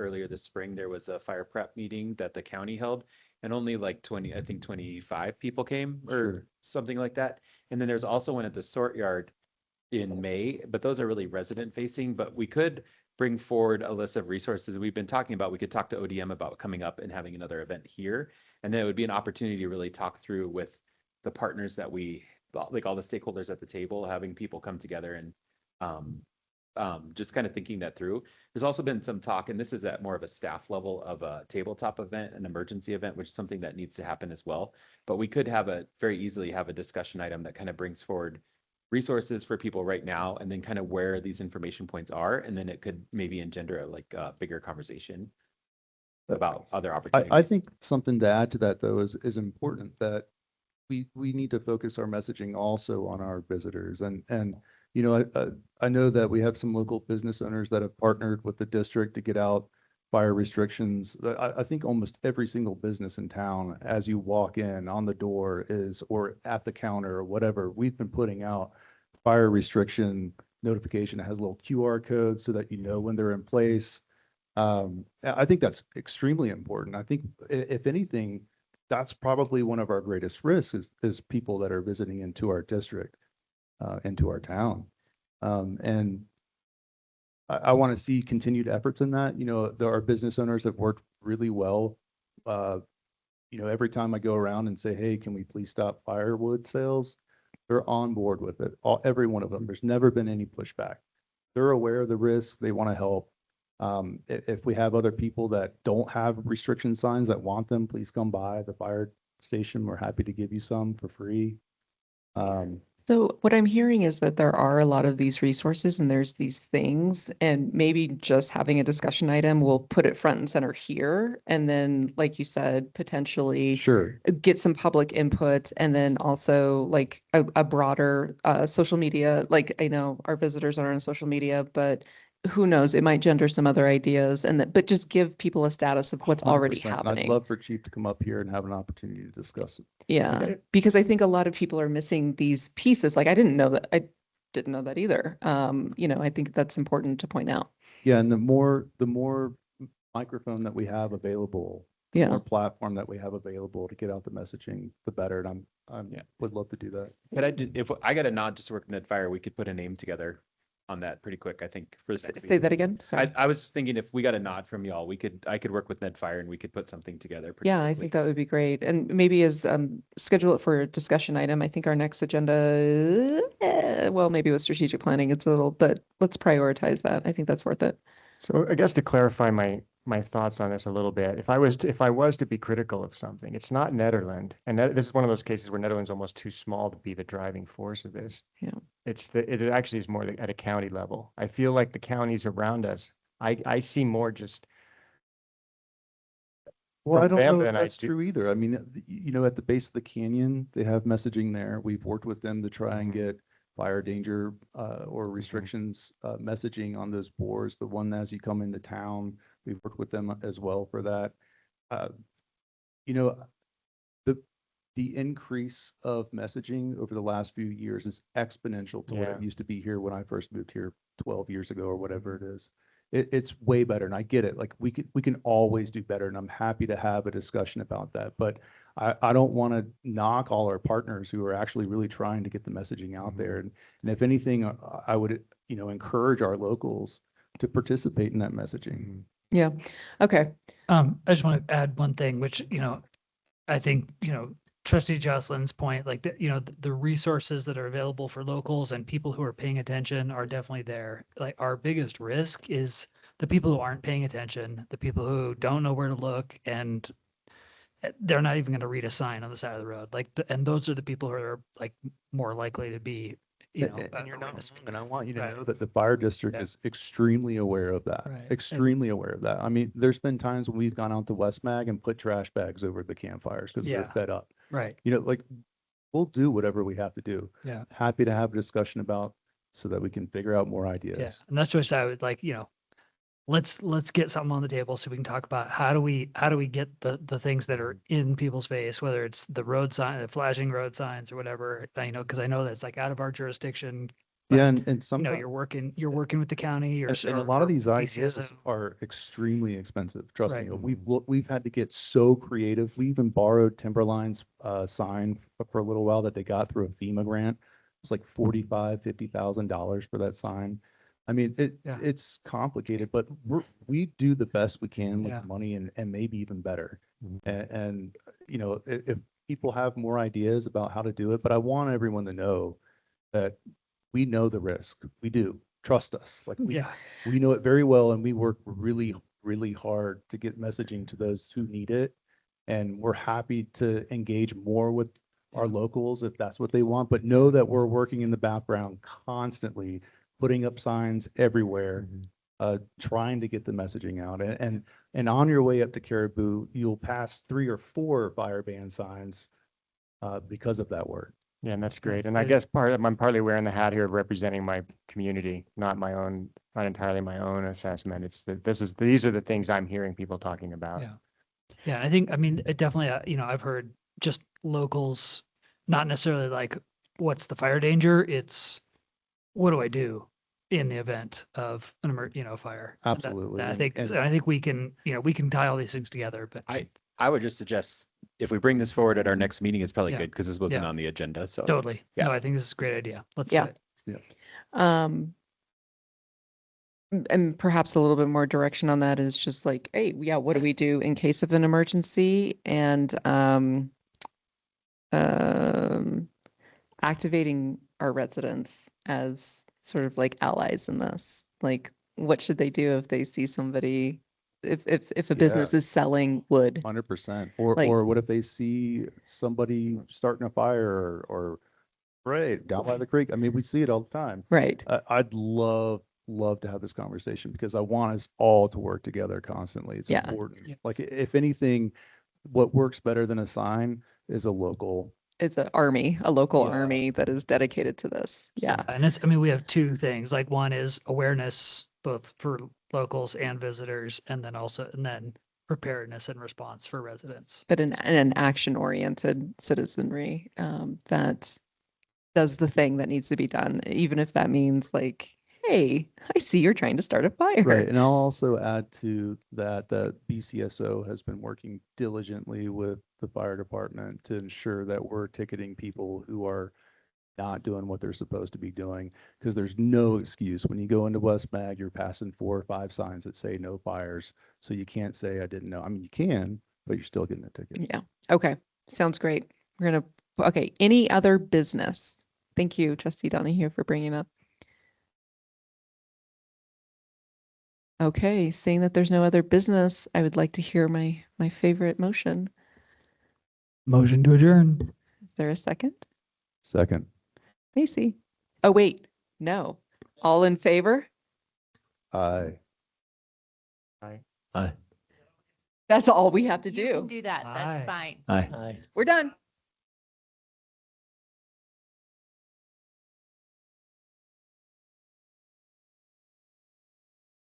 earlier this spring, there was a fire prep meeting that the county held, and only like 25 people came or something like that. And then there's also one at the Sort Yard in May, but those are really resident facing. But we could bring forward a list of resources we've been talking about. We could talk to ODM about coming up and having another event here. And then it would be an opportunity to really talk through with the partners that like all the stakeholders at the table, having people come together and just kind of thinking that through. There's also been some talk, and this is at more of a staff level, of a tabletop event, an emergency event, which is something that needs to happen as well. But we could very easily have a discussion item that kind of brings forward resources for people right now, and then kind of where these information points are. And then it could maybe engender a bigger conversation about other opportunities. I think something to add to that, though, is important that we need to focus our messaging also on our visitors. And, you know, I know that we have some local business owners that have partnered with the district to get out fire restrictions. I think almost every single business in town, as you walk in on the door is, or at the counter or whatever, we've been putting out fire restriction notification. It has a little QR code so that you know when they're in place. I think that's extremely important. I think if anything, that's probably one of our greatest risks is people that are visiting into our district, into our town. And I want to see continued efforts in that. You know, our business owners have worked really well. You know, every time I go around and say, hey, can we please stop firewood sales? They're on board with it. Every one of them. There's never been any pushback. They're aware of the risks. They want to help. If we have other people that don't have restriction signs that want them, please come by the fire station. We're happy to give you some for free. So what I'm hearing is that there are a lot of these resources and there's these things, and maybe just having a discussion item will put it front and center here. And then, like you said, potentially Sure. get some public input, and then also like a broader social media. Like I know our visitors are on social media, but who knows, it might gender some other ideas, and that, but just give people a status of what's already 100%. And happening. I'd love for Chief to come up here and have an opportunity to discuss it. Yeah, because I think a lot of people are missing these pieces. Like I didn't know that. I didn't know that either. You know, I think that's important to point out. Yeah, and the more microphone that we have available, the Yeah. more platform that we have available to get out the messaging, the better. And I'm would love to do that. But if I got a nod just to work Ned Fire, we could put a name together on that pretty quick, I think, for the next Say meeting. that again. Sorry. I was thinking if we got a nod from y'all, I could work with Ned Fire and we could put something together. pretty Yeah, I quickly. think that would be great. And maybe as schedule it for a discussion item. I think our next agenda, well, maybe with strategic planning, it's a little, but let's prioritize that. I think that's worth it. So I guess to clarify my thoughts on this a little bit, if I was to be critical of something, it's not Netherland, and this is one of those cases where Netherland's almost too small to be the driving force of this. Yeah. It actually is more at a county level. I feel like the counties around us, I see more just Well, I from don't them know if than I that's do. true either. I mean, you know, at the base of the canyon, they have messaging there. We've worked with them to try and get fire danger or restrictions messaging on those boards. The one as you come into town, we've worked with them as well for that. You know, the increase of messaging over the last few years is exponential to what it Yeah. used to be here when I first moved here 12 years ago or whatever it is. It's way better. And I get it. Like we can always do better. And I'm happy to have a discussion about that. But I don't want to knock all our partners who are actually really trying to get the messaging out there. And if anything, I would, you know, encourage our locals to participate in that messaging. Yeah. Okay. I just want to add one thing, which, you know, I think, you know, Trustee Jocelyn's point, like, you know, the resources that are available for locals and people who are paying attention are definitely there. Like our biggest risk is the people who aren't paying attention, the people who don't know where to look, and they're not even going to read a sign on the side of the road. Like, and those are the people who are like more likely to be, you know, And you're a not risk. wrong, and I want you to Right. know that the fire district Yeah. is extremely aware of that. Right. Extremely aware of that. I mean, there's been times when we've gone out to West Mag and put trash bags over the campfires because we're Yeah. fed up. Right. You know, like we'll do whatever we have to do. Yeah. Happy to have a discussion about so that we can figure out more Yeah. ideas. And that's what I would like, you know, let's get something on the table so we can talk about how do we get the things that are in people's face, whether it's the road sign, the flashing road signs or whatever, you know, because I know that's like out of our jurisdiction. But, Yeah, and you know, sometimes you're working with the county or and a lot of these ideas PCSO. are extremely expensive. Trust Right. me. We've had to get so creative. We even borrowed Timberline's sign for a little while that they got through a FEMA grant. It was like $50,000 for that sign. I mean, Yeah. it's complicated, but we do the best we can with Yeah. money and maybe even better. And you know, if people have more ideas about how to do it, but I want everyone to know that we know the risk. We do. Trust us. Like Yeah. we know it very well, and we work really, really hard to get messaging to those who need it. And we're happy to engage more with our locals if that's what they want, but know that we're working in the background constantly, putting up signs everywhere, trying to get the messaging out. And on your way up to Caribou, you'll pass 3 or 4 fire ban signs because of that work. Yeah, and that's great. And I guess I'm partly wearing the hat here of representing my community, not my own, not entirely my own assessment. It's that these are the things I'm hearing people talking about. Yeah. Yeah, I think, I mean, it definitely, you know, I've heard just locals, not necessarily like, what's the fire danger? It's, what do I do in the event of an fire? And Absolutely. I And think we can, we can tie all these things together, but I would just suggest if we bring this forward at our next meeting, it's probably Yeah. good because this wasn't Yeah. on the agenda. So totally. Yeah. No, I think this is a great idea. Let's do Yeah. it. And perhaps a little bit more direction on that is just like, hey, yeah, what do we do in case of an emergency? And activating our residents as sort of like allies in this. Like, what should they do if they see somebody, if a business is selling wood? 100%. Like- Or what if they see somebody starting a fire or right down by the creek? I mean, we see it all the time. Right. I'd love to have this conversation because I want us all to work together constantly. It's Yeah. important. Yes. Like if anything, what works better than a sign is a local. It's a local Yeah. army that is dedicated to this. Yeah. And it's, I mean, we have two things, like one is awareness, both for locals and visitors, and then preparedness and response for residents. But an action-oriented citizenry that does the thing that needs to be done, even if that means like, hey, I see you're trying to start a fire. Right. And I'll also add to that BCSO has been working diligently with the fire department to ensure that we're ticketing people who are not doing what they're supposed to be doing, because there's no excuse. When you go into West Mag, you're passing 4 or 5 signs that say no fires. So you can't say I didn't know. I mean, you can, but you're still getting a ticket. Yeah. Okay. Sounds great. Okay. Any other business? Thank you, Trustee Donahue, for bringing up. Okay. Seeing that there's no other business, I would like to hear my favorite motion. Motion to adjourn. Is there a second? Second. Macy. Oh, wait. No. All in favor? Aye. Aye. That's all we have to You can do. do that. Aye. That's fine. Aye. We're done.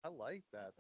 I like that.